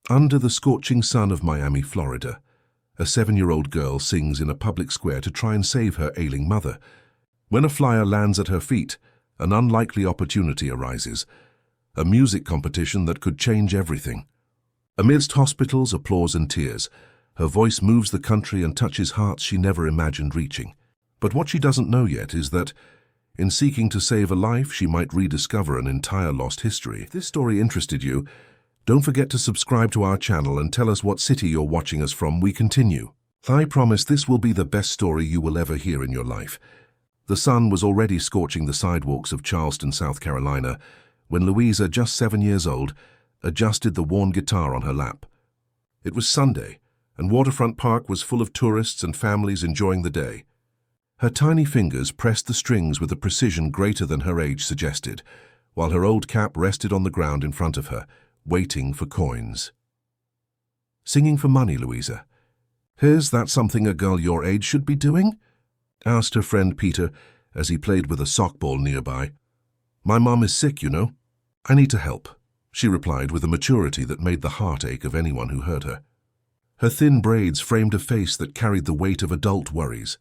Under the scorching sun of Miami, Florida, a 7-year-old girl sings in a public square to try and save her ailing mother. When a flyer lands at her feet, an unlikely opportunity arises, a music competition that could change everything. Amidst hospitals, applause and tears, her voice moves the country and touches hearts she never imagined reaching. But what she doesn't know yet is that, in seeking to save a life, she might rediscover an entire lost history. If this story interested you, don't forget to subscribe to our channel and tell us what city you're watching us from. We continue. I promise this will be the best story you will ever hear in your life. The sun was already scorching the sidewalks of Charleston, South Carolina, when Louisa, just 7 years old, adjusted the worn guitar on her lap. It was Sunday, and Waterfront Park was full of tourists and families enjoying the day. Her tiny fingers pressed the strings with a precision greater than her age suggested, while her old cap rested on the ground in front of her, waiting for coins. "Singing for money, Louisa. Is that something a girl your age should be doing?" asked her friend Peter as he played with a sockball nearby. "My mom is sick, you know. I need to help," she replied with a maturity that made the heart ache of anyone who heard her. Her thin braids framed a face that carried the weight of adult worries.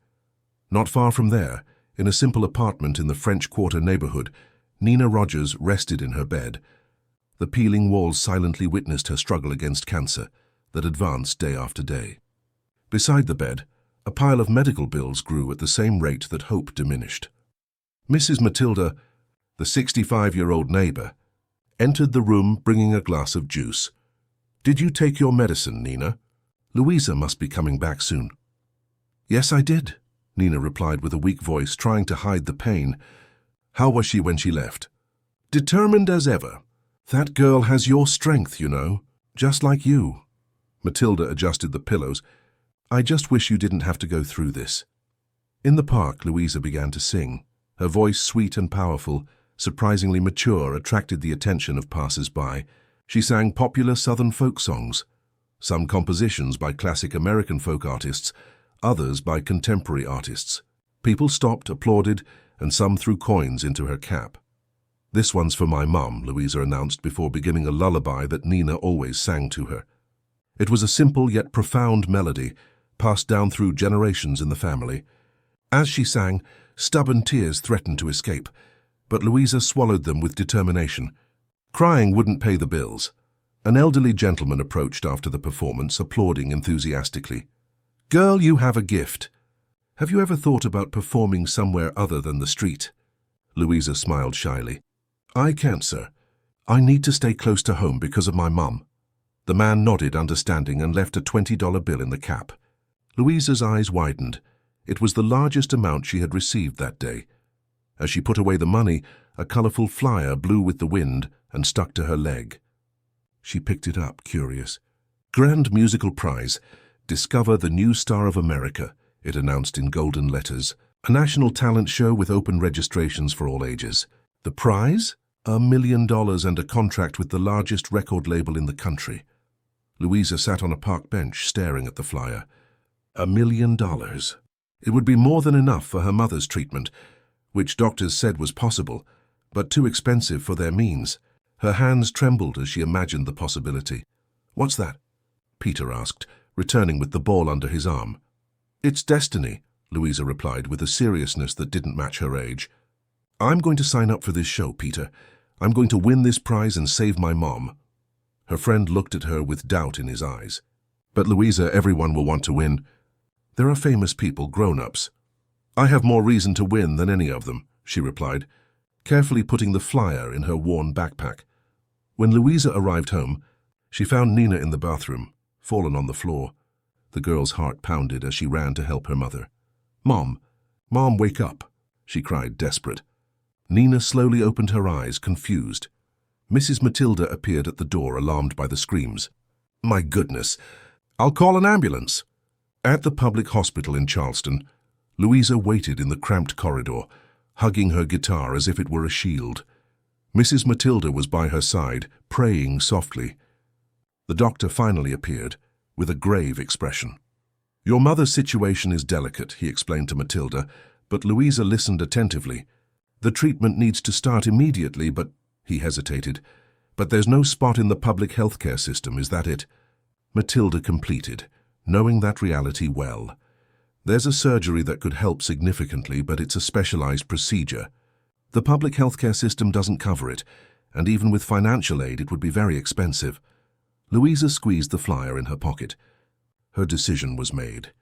Not far from there, in a simple apartment in the French Quarter neighborhood, Nina Rogers rested in her bed. The peeling walls silently witnessed her struggle against cancer that advanced day after day. Beside the bed, a pile of medical bills grew at the same rate that hope diminished. Mrs. Matilda, the 65-year-old neighbor, entered the room bringing a glass of juice. "Did you take your medicine, Nina? Louisa must be coming back soon." "Yes, I did," Nina replied with a weak voice, trying to hide the pain. "How was she when she left?" "Determined as ever. That girl has your strength, you know, just like you." Matilda adjusted the pillows. "I just wish you didn't have to go through this." In the park, Louisa began to sing. Her voice, sweet and powerful, surprisingly mature, attracted the attention of passers-by. She sang popular Southern folk songs, some compositions by classic American folk artists, others by contemporary artists. People stopped, applauded, and some threw coins into her cap. "This one's for my mom," Louisa announced before beginning a lullaby that Nina always sang to her. It was a simple yet profound melody, passed down through generations in the family. As she sang, stubborn tears threatened to escape, but Louisa swallowed them with determination. Crying wouldn't pay the bills. An elderly gentleman approached after the performance, applauding enthusiastically. "Girl, you have a gift. Have you ever thought about performing somewhere other than the street?" Louisa smiled shyly. "I can't, sir. I need to stay close to home because of my mum." The man nodded, understanding, and left a $20 bill in the cap. Louisa's eyes widened. It was the largest amount she had received that day. As she put away the money, a colorful flyer blew with the wind and stuck to her leg. She picked it up, curious. "Grand Musical Prize. Discover the new star of America," it announced in golden letters. "A national talent show with open registrations for all ages. The prize? $1 million and a contract with the largest record label in the country." Louisa sat on a park bench, staring at the flyer. $1 million. It would be more than enough for her mother's treatment, which doctors said was possible, but too expensive for their means. Her hands trembled as she imagined the possibility. "What's that?" Peter asked, returning with the ball under his arm. "It's destiny," Louisa replied with a seriousness that didn't match her age. "I'm going to sign up for this show, Peter. I'm going to win this prize and save my mom." Her friend looked at her with doubt in his eyes. "But Louisa, everyone will want to win. There are famous people, grown-ups." "I have more reason to win than any of them," she replied, carefully putting the flyer in her worn backpack. When Louisa arrived home, she found Nina in the bathroom, fallen on the floor. The girl's heart pounded as she ran to help her mother. Mom, wake up," she cried, desperate. Nina slowly opened her eyes, confused. Mrs. Matilda appeared at the door, alarmed by the screams. "My goodness, I'll call an ambulance." At the public hospital in Charleston, Louisa waited in the cramped corridor, hugging her guitar as if it were a shield. Mrs. Matilda was by her side, praying softly. The doctor finally appeared, with a grave expression. "Your mother's situation is delicate," he explained to Matilda, but Louisa listened attentively. "The treatment needs to start immediately, but," he hesitated, But there's no spot in the public healthcare system, is that it? Matilda completed, knowing that reality well. There's a surgery that could help significantly, but it's a specialized procedure. The public healthcare system doesn't cover it, and even with financial aid it would be very expensive. Louisa squeezed the flyer in her pocket. Her decision was made.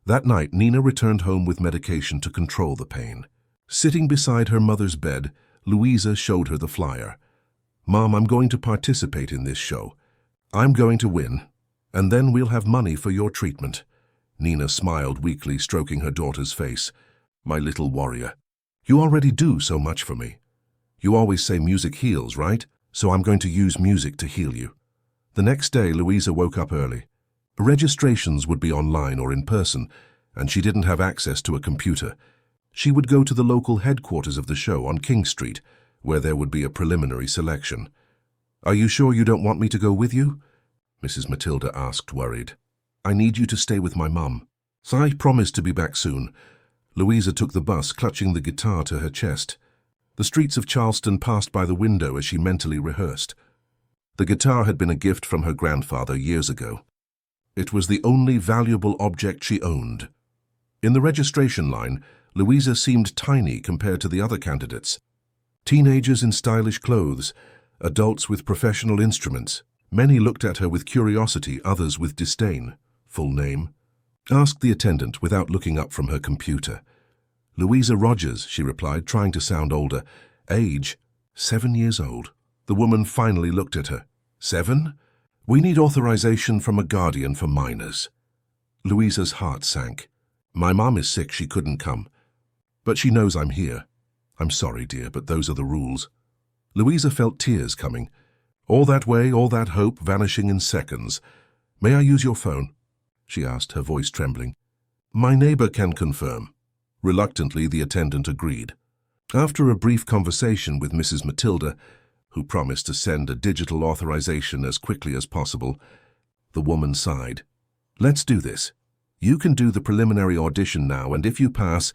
That night, Nina returned home with medication to control the pain. Sitting beside her mother's bed, Louisa showed her the flyer. "Mom, I'm going to participate in this show. I'm going to win, and then we'll have money for your treatment." Nina smiled weakly, stroking her daughter's face. "My little warrior, you already do so much for me. You always say music heals, right? So I'm going to use music to heal you." The next day, Louisa woke up early. Registrations would be online or in person, and she didn't have access to a computer. She would go to the local headquarters of the show on King Street, where there would be a preliminary selection. "Are you sure you don't want me to go with you?" Mrs. Matilda asked, worried. "I need you to stay with my mum." "I promise to be back soon." Louisa took the bus, clutching the guitar to her chest. The streets of Charleston passed by the window as she mentally rehearsed. The guitar had been a gift from her grandfather years ago. It was the only valuable object she owned. In the registration line, Louisa seemed tiny compared to the other candidates. Teenagers in stylish clothes, adults with professional instruments. Many looked at her with curiosity, others with disdain. "Full name?" asked the attendant without looking up from her computer. "Louisa Rogers," she replied, trying to sound older. "Age? 7 years old." The woman finally looked at her. "7? We need authorization from a guardian for minors." Louisa's heart sank. "My mom is sick, she couldn't come. But she knows I'm here. I'm sorry, dear, but those are the rules." Louisa felt tears coming. All that way, all that hope vanishing in seconds. "May I use your phone?" she asked, her voice trembling. "My neighbor can confirm." Reluctantly, the attendant agreed. After a brief conversation with Mrs. Matilda, who promised to send a digital authorization as quickly as possible, the woman sighed. "Let's do this. You can do the preliminary audition now, and if you pass,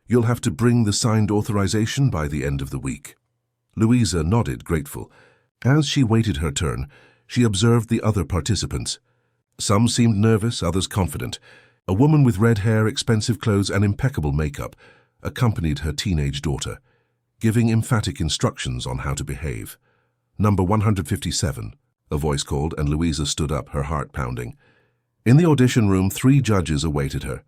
you'll have to bring the signed authorization by the end of the week." Louisa nodded, grateful. As she waited her turn, she observed the other participants. Some seemed nervous, others confident. A woman with red hair, expensive clothes, and impeccable makeup accompanied her teenage daughter, giving emphatic instructions on how to behave. "Number 157, a voice called, and Louisa stood up, her heart pounding. In the audition room, 3 judges awaited her.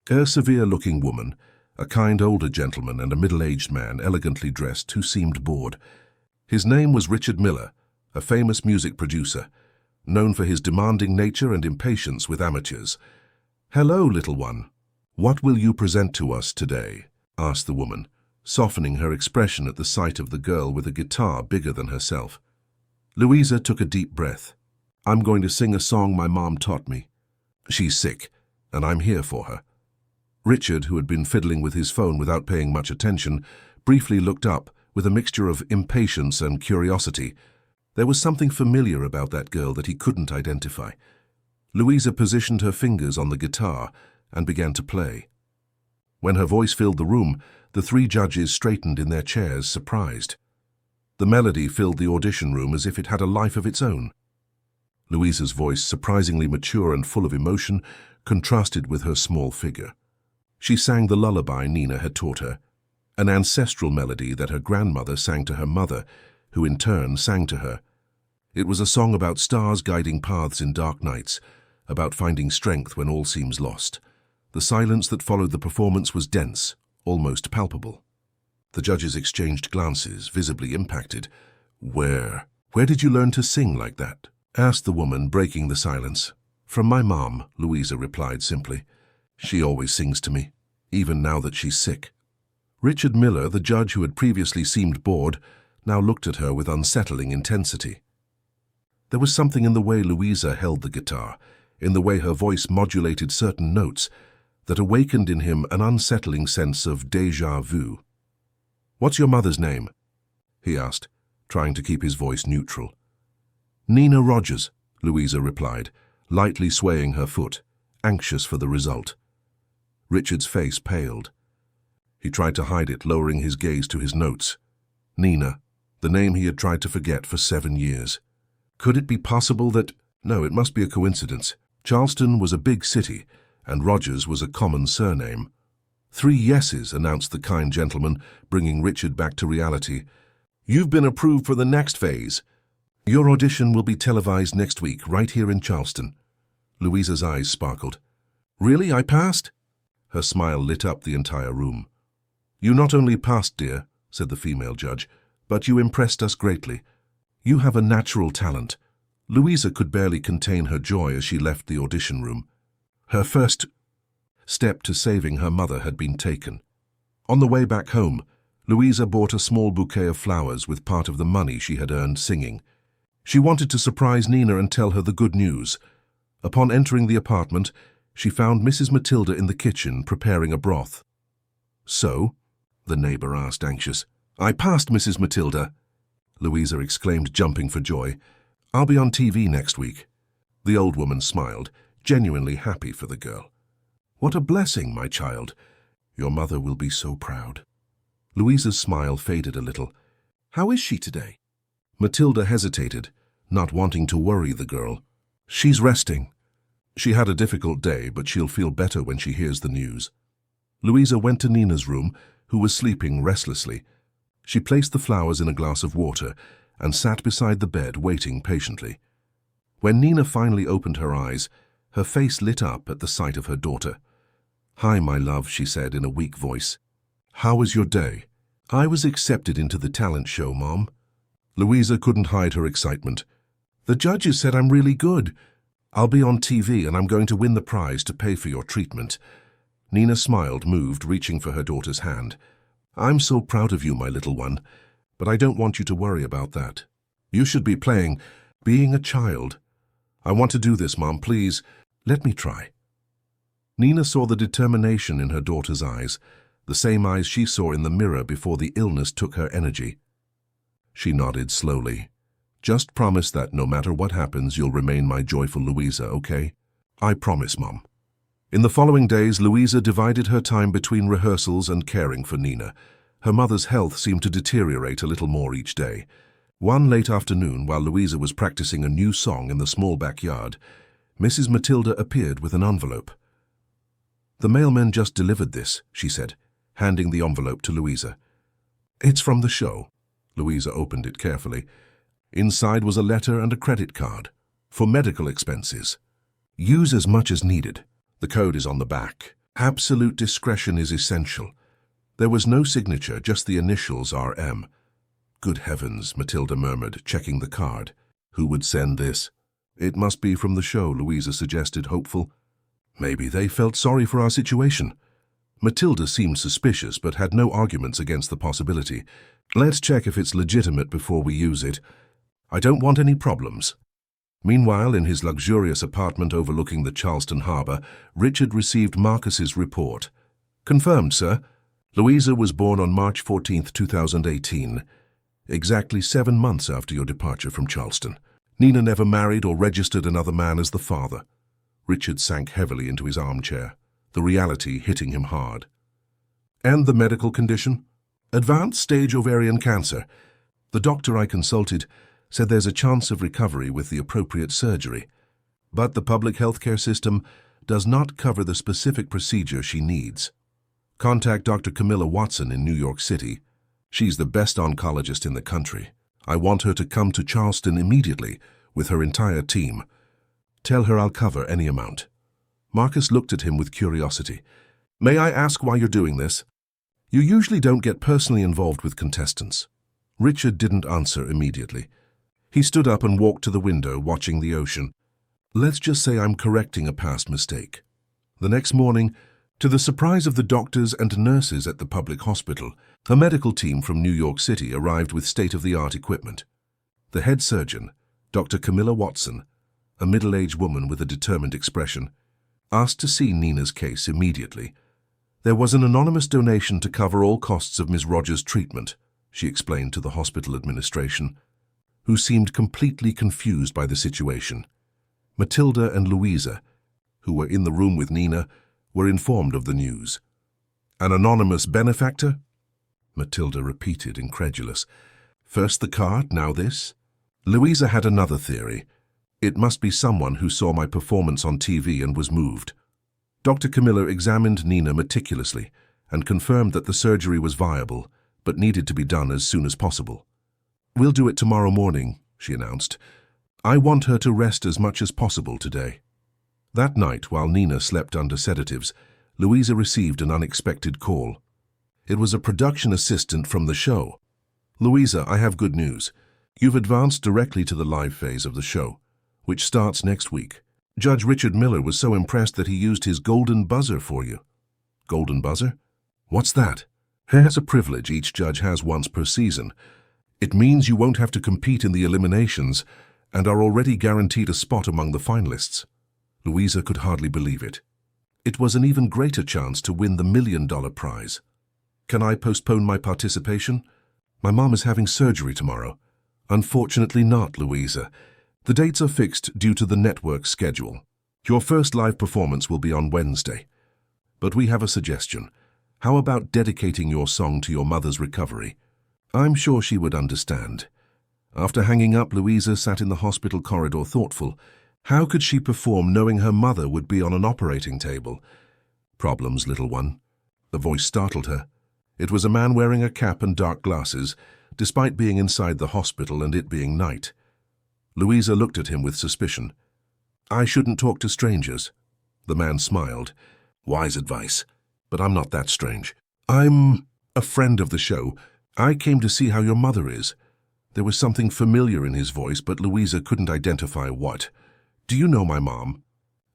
A severe-looking woman, a kind older gentleman, and a middle-aged man, elegantly dressed, who seemed bored. His name was Richard Miller, a famous music producer, known for his demanding nature and impatience with amateurs. "Hello, little one. What will you present to us today?" asked the woman, softening her expression at the sight of the girl with a guitar bigger than herself. Louisa took a deep breath. "I'm going to sing a song my mom taught me. She's sick, and I'm here for her." Richard, who had been fiddling with his phone without paying much attention, briefly looked up with a mixture of impatience and curiosity. There was something familiar about that girl that he couldn't identify. Louisa positioned her fingers on the guitar and began to play. When her voice filled the room, the 3 judges straightened in their chairs, surprised. The melody filled the audition room as if it had a life of its own. Louisa's voice, surprisingly mature and full of emotion, contrasted with her small figure. She sang the lullaby Nina had taught her, an ancestral melody that her grandmother sang to her mother, who in turn sang to her. It was a song about stars guiding paths in dark nights, about finding strength when all seems lost. The silence that followed the performance was dense, almost palpable. The judges exchanged glances, visibly impacted. Where did you learn to sing like that?" asked the woman, breaking the silence. "From my mom," Louisa replied simply. "She always sings to me, even now that she's sick." Richard Miller, the judge who had previously seemed bored, now looked at her with unsettling intensity. There was something in the way Louisa held the guitar, in the way her voice modulated certain notes, that awakened in him an unsettling sense of déjà vu. "What's your mother's name?" he asked, trying to keep his voice neutral. "Nina Rogers," Louisa replied, lightly swaying her foot, anxious for the result. Richard's face paled. He tried to hide it, lowering his gaze to his notes. "Nina, the name he had tried to forget for 7 years. Could it be possible that... No, it must be a coincidence. Charleston was a big city, and Rogers was a common surname. 3 yeses, announced the kind gentleman, bringing Richard back to reality. You've been approved for the next phase. Your audition will be televised next week, right here in Charleston. Louisa's eyes sparkled. Really, I passed? Her smile lit up the entire room. You not only passed, dear, said the female judge, but you impressed us greatly. You have a natural talent. Louisa could barely contain her joy as she left the audition room. Her first step to saving her mother had been taken. On the way back home, Louisa bought a small bouquet of flowers with part of the money she had earned singing. She wanted to surprise Nina and tell her the good news. Upon entering the apartment, she found Mrs. Matilda in the kitchen preparing a broth. So? The neighbor asked, anxious. I passed, Mrs. Matilda, Louisa exclaimed, jumping for joy. I'll be on TV next week. The old woman smiled, genuinely happy for the girl. What a blessing, my child. Your mother will be so proud. Louisa's smile faded a little. How is she today? Matilda hesitated, not wanting to worry the girl. She's resting. She had a difficult day, but she'll feel better when she hears the news. Louisa went to Nina's room, who was sleeping restlessly. She placed the flowers in a glass of water and sat beside the bed, waiting patiently. When Nina finally opened her eyes, her face lit up at the sight of her daughter. Hi, my love, she said in a weak voice. How was your day? I was accepted into the talent show, Mom. Louisa couldn't hide her excitement. The judges said I'm really good. I'll be on TV and I'm going to win the prize to pay for your treatment. Nina smiled, moved, reaching for her daughter's hand. I'm so proud of you, my little one, but I don't want you to worry about that. You should be playing, being a child. I want to do this, Mom, please. Let me try. Nina saw the determination in her daughter's eyes, the same eyes she saw in the mirror before the illness took her energy. She nodded slowly. Just promise that no matter what happens, you'll remain my joyful Louisa, okay? I promise, Mom. In the following days, Louisa divided her time between rehearsals and caring for Nina. Her mother's health seemed to deteriorate a little more each day. One late afternoon, while Louisa was practicing a new song in the small backyard, Mrs. Matilda appeared with an envelope. The mailman just delivered this, she said, handing the envelope to Louisa. It's from the show. Louisa opened it carefully. Inside was a letter and a credit card for medical expenses. Use as much as needed. The code is on the back. Absolute discretion is essential. There was no signature, just the initials RM. Good heavens, Matilda murmured, checking the card. Who would send this? It must be from the show, Louisa suggested, hopeful. Maybe they felt sorry for our situation. Matilda seemed suspicious, but had no arguments against the possibility. Let's check if it's legitimate before we use it. I don't want any problems. Meanwhile, in his luxurious apartment overlooking the Charleston harbor, Richard received Marcus's report. Confirmed, sir. Louisa was born on March 14, 2018, exactly 7 months after your departure from Charleston. Nina never married or registered another man as the father. Richard sank heavily into his armchair, the reality hitting him hard. And the medical condition? Advanced stage ovarian cancer. The doctor I consulted said there's a chance of recovery with the appropriate surgery. But the public healthcare system does not cover the specific procedure she needs. Contact Dr. Camilla Watson in New York City. She's the best oncologist in the country. I want her to come to Charleston immediately with her entire team. Tell her I'll cover any amount. Marcus looked at him with curiosity. May I ask why you're doing this? You usually don't get personally involved with contestants. Richard didn't answer immediately. He stood up and walked to the window, watching the ocean. Let's just say I'm correcting a past mistake. The next morning, to the surprise of the doctors and nurses at the public hospital, a medical team from New York City arrived with state-of-the-art equipment. The head surgeon, Dr. Camilla Watson, a middle-aged woman with a determined expression, asked to see Nina's case immediately. There was an anonymous donation to cover all costs of Ms. Rogers' treatment, she explained to the hospital administration, who seemed completely confused by the situation. Matilda and Louisa, who were in the room with Nina, were informed of the news. An anonymous benefactor? Matilda repeated, incredulous. First the card, now this? Louisa had another theory. It must be someone who saw my performance on TV and was moved. Dr. Camilla examined Nina meticulously and confirmed that the surgery was viable, but needed to be done as soon as possible. "We'll do it tomorrow morning," she announced. "I want her to rest as much as possible today." That night, while Nina slept under sedatives, Louisa received an unexpected call. It was a production assistant from the show. "Louisa, I have good news. You've advanced directly to the live phase of the show, which starts next week. Judge Richard Miller was so impressed that he used his golden buzzer for you." "Golden buzzer? What's that?" "Here's a privilege each judge has once per season. It means you won't have to compete in the eliminations and are already guaranteed a spot among the finalists." Louisa could hardly believe it. It was an even greater chance to win the $1 million prize. "Can I postpone my participation? My mom is having surgery tomorrow." "Unfortunately not, Louisa. The dates are fixed due to the network schedule. Your first live performance will be on Wednesday. But we have a suggestion. How about dedicating your song to your mother's recovery? I'm sure she would understand." After hanging up, Louisa sat in the hospital corridor thoughtful. How could she perform knowing her mother would be on an operating table? "Problems, little one." The voice startled her. It was a man wearing a cap and dark glasses, despite being inside the hospital and it being night. Louisa looked at him with suspicion. "I shouldn't talk to strangers." The man smiled. "Wise advice. But I'm not that strange. I'm a friend of the show. I came to see how your mother is." There was something familiar in his voice, but Louisa couldn't identify what. "Do you know my mom?"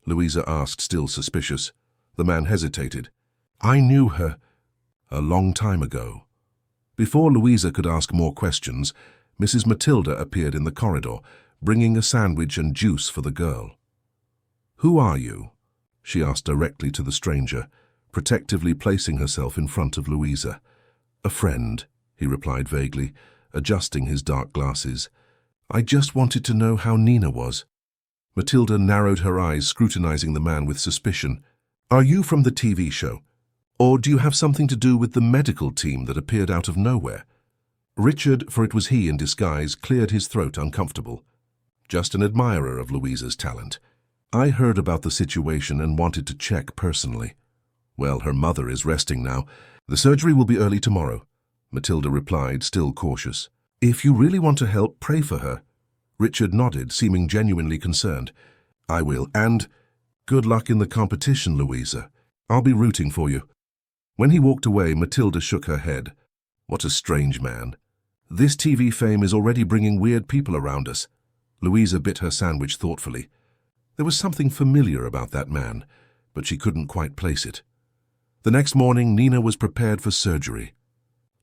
Louisa asked, still suspicious. The man hesitated. "I knew her a long time ago." Before Louisa could ask more questions, Mrs. Matilda appeared in the corridor, bringing a sandwich and juice for the girl. "Who are you?" she asked directly to the stranger, protectively placing herself in front of Louisa. "A friend," he replied vaguely, adjusting his dark glasses. "I just wanted to know how Nina was." Matilda narrowed her eyes, scrutinizing the man with suspicion. "Are you from the TV show? Or do you have something to do with the medical team that appeared out of nowhere?" Richard, for it was he in disguise, cleared his throat uncomfortable. "Just an admirer of Louisa's talent. I heard about the situation and wanted to check personally." "Well, her mother is resting now. The surgery will be early tomorrow," Matilda replied, still cautious. "If you really want to help, pray for her." Richard nodded, seeming genuinely concerned. "I will, and good luck in the competition, Louisa. I'll be rooting for you." When he walked away, Matilda shook her head. What a strange man. This TV fame is already bringing weird people around us. Louisa bit her sandwich thoughtfully. There was something familiar about that man, but she couldn't quite place it. The next morning, Nina was prepared for surgery.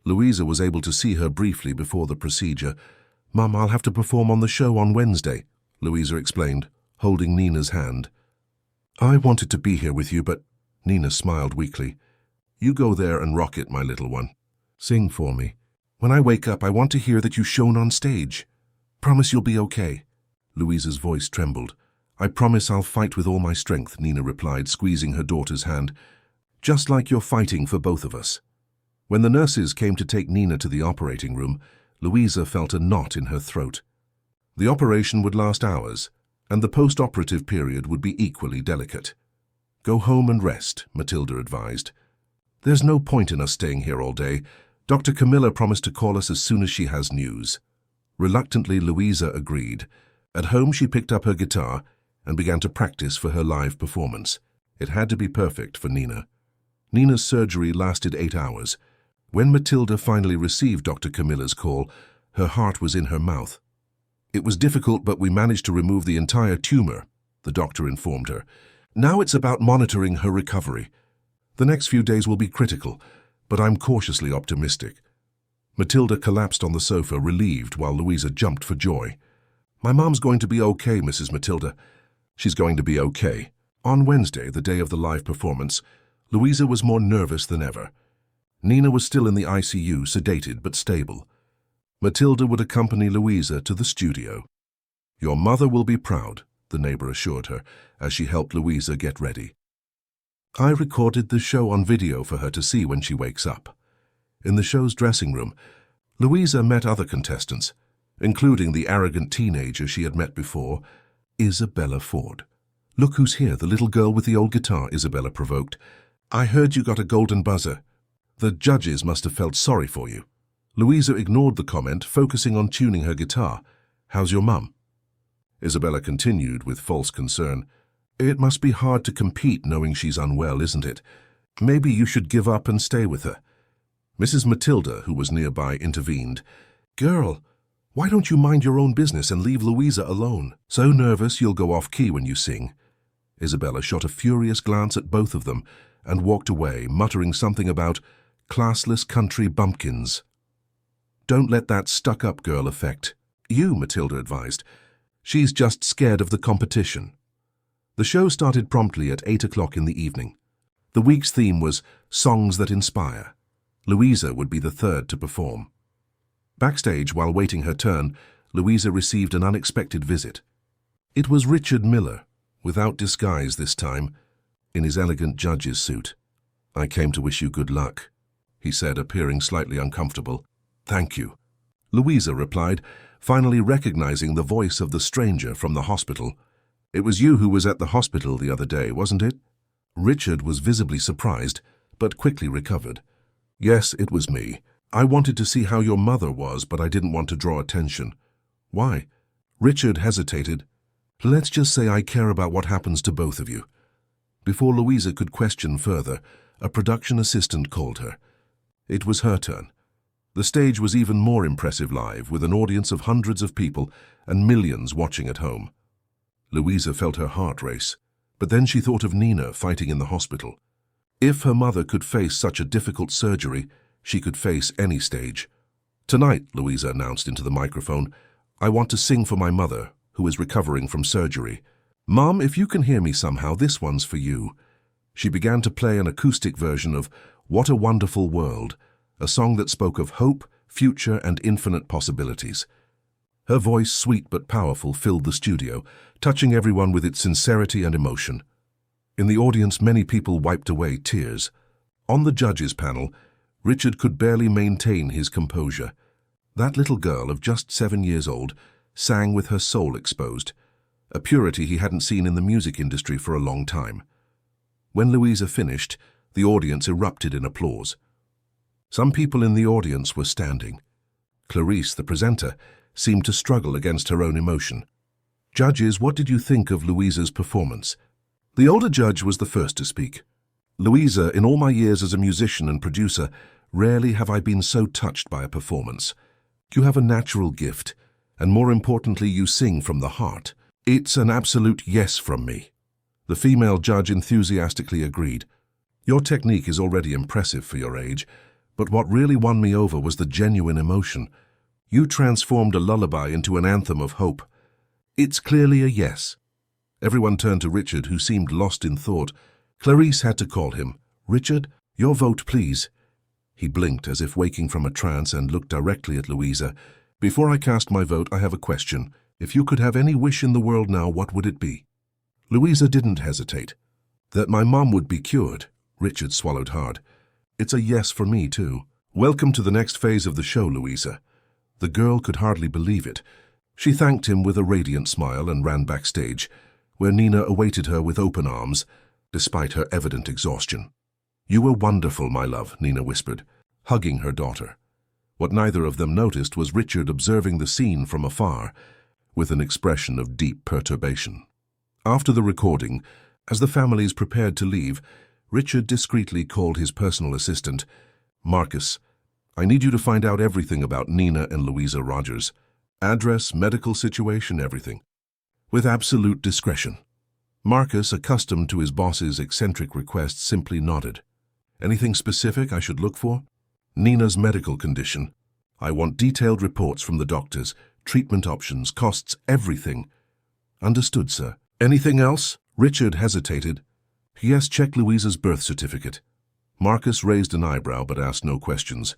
Louisa was able to see her briefly before the procedure. "Mum, I'll have to perform on the show on Wednesday," Louisa explained, holding Nina's hand. "I wanted to be here with you, but—" Nina smiled weakly. "You go there and rock it, my little one. Sing for me. When I wake up, I want to hear that you shone on stage. Promise you'll be okay." Louisa's voice trembled. "I promise I'll fight with all my strength," Nina replied, squeezing her daughter's hand. "Just like you're fighting for both of us." When the nurses came to take Nina to the operating room, Louisa felt a knot in her throat. The operation would last hours, and the post-operative period would be equally delicate. "Go home and rest," Matilda advised. "There's no point in us staying here all day. Dr. Camilla promised to call us as soon as she has news." Reluctantly, Louisa agreed. At home, she picked up her guitar and began to practice for her live performance. It had to be perfect for Nina. Nina's surgery lasted 8 hours. When Matilda finally received Dr. Camilla's call, her heart was in her mouth. "It was difficult, but we managed to remove the entire tumor," the doctor informed her. "Now it's about monitoring her recovery. The next few days will be critical, but I'm cautiously optimistic." Matilda collapsed on the sofa, relieved, while Louisa jumped for joy. "My mom's going to be okay, Mrs. Matilda." "She's going to be okay." On Wednesday, the day of the live performance, Louisa was more nervous than ever. Nina was still in the ICU, sedated but stable. Matilda would accompany Louisa to the studio. "Your mother will be proud," the neighbor assured her, as she helped Louisa get ready. "I recorded the show on video for her to see when she wakes up." In the show's dressing room, Louisa met other contestants, including the arrogant teenager she had met before, Isabella Ford. "Look who's here, the little girl with the old guitar," Isabella provoked. "I heard you got a golden buzzer. The judges must have felt sorry for you." Louisa ignored the comment, focusing on tuning her guitar. "How's your mum?" Isabella continued with false concern. "It must be hard to compete knowing she's unwell, isn't it? Maybe you should give up and stay with her." Mrs. Matilda, who was nearby, intervened. "Girl, why don't you mind your own business and leave Louisa alone? So nervous you'll go off-key when you sing." Isabella shot a furious glance at both of them and walked away, muttering something about classless country bumpkins. "Don't let that stuck-up girl affect you," Matilda advised. "She's just scared of the competition." The show started promptly at 8 o'clock in the evening. The week's theme was Songs That Inspire. Louisa would be the third to perform. Backstage, while waiting her turn, Louisa received an unexpected visit. It was Richard Miller, without disguise this time, in his elegant judge's suit. "I came to wish you good luck," he said, appearing slightly uncomfortable. "Thank you," Louisa replied, finally recognizing the voice of the stranger from the hospital. "It was you who was at the hospital the other day, wasn't it?" Richard was visibly surprised, but quickly recovered. "Yes, it was me. I wanted to see how your mother was, but I didn't want to draw attention." "Why?" Richard hesitated. "Let's just say I care about what happens to both of you." Before Louisa could question further, a production assistant called her. It was her turn. The stage was even more impressive live, with an audience of hundreds of people and millions watching at home. Louisa felt her heart race, but then she thought of Nina fighting in the hospital. If her mother could face such a difficult surgery, she could face any stage. "Tonight," Louisa announced into the microphone, "I want to sing for my mother, who is recovering from surgery. Mom, if you can hear me somehow, this one's for you." She began to play an acoustic version of What a Wonderful World, a song that spoke of hope, future, and infinite possibilities. Her voice, sweet but powerful, filled the studio, touching everyone with its sincerity and emotion. In the audience, many people wiped away tears. On the judges' panel, Richard could barely maintain his composure. That little girl of just 7 years old sang with her soul exposed, a purity he hadn't seen in the music industry for a long time. When Louisa finished, the audience erupted in applause. Some people in the audience were standing. Clarice, the presenter, seemed to struggle against her own emotion. "Judges, what did you think of Louisa's performance?" The older judge was the first to speak. "Louisa, in all my years as a musician and producer, rarely have I been so touched by a performance. You have a natural gift, and more importantly, you sing from the heart. It's an absolute yes from me." The female judge enthusiastically agreed. "Your technique is already impressive for your age, but what really won me over was the genuine emotion. You transformed a lullaby into an anthem of hope. It's clearly a yes." Everyone turned to Richard, who seemed lost in thought. Clarice had to call him. "Richard, your vote, please." He blinked as if waking from a trance and looked directly at Louisa. "Before I cast my vote, I have a question. If you could have any wish in the world now, what would it be?" Louisa didn't hesitate. "That my mom would be cured." Richard swallowed hard. "It's a yes for me, too." "Welcome to the next phase of the show, Louisa." The girl could hardly believe it. She thanked him with a radiant smile and ran backstage, where Nina awaited her with open arms, despite her evident exhaustion. "You were wonderful, my love," Nina whispered, hugging her daughter. What neither of them noticed was Richard observing the scene from afar, with an expression of deep perturbation. After the recording, as the families prepared to leave, Richard discreetly called his personal assistant. "Marcus, I need you to find out everything about Nina and Louisa Rogers. Address, medical situation, everything. With absolute discretion." Marcus, accustomed to his boss's eccentric requests, simply nodded. "Anything specific I should look for?" "Nina's medical condition. I want detailed reports from the doctors, treatment options, costs, everything." "Understood, sir." "Anything else?" Richard hesitated. "Yes, check Louisa's birth certificate." Marcus raised an eyebrow but asked no questions.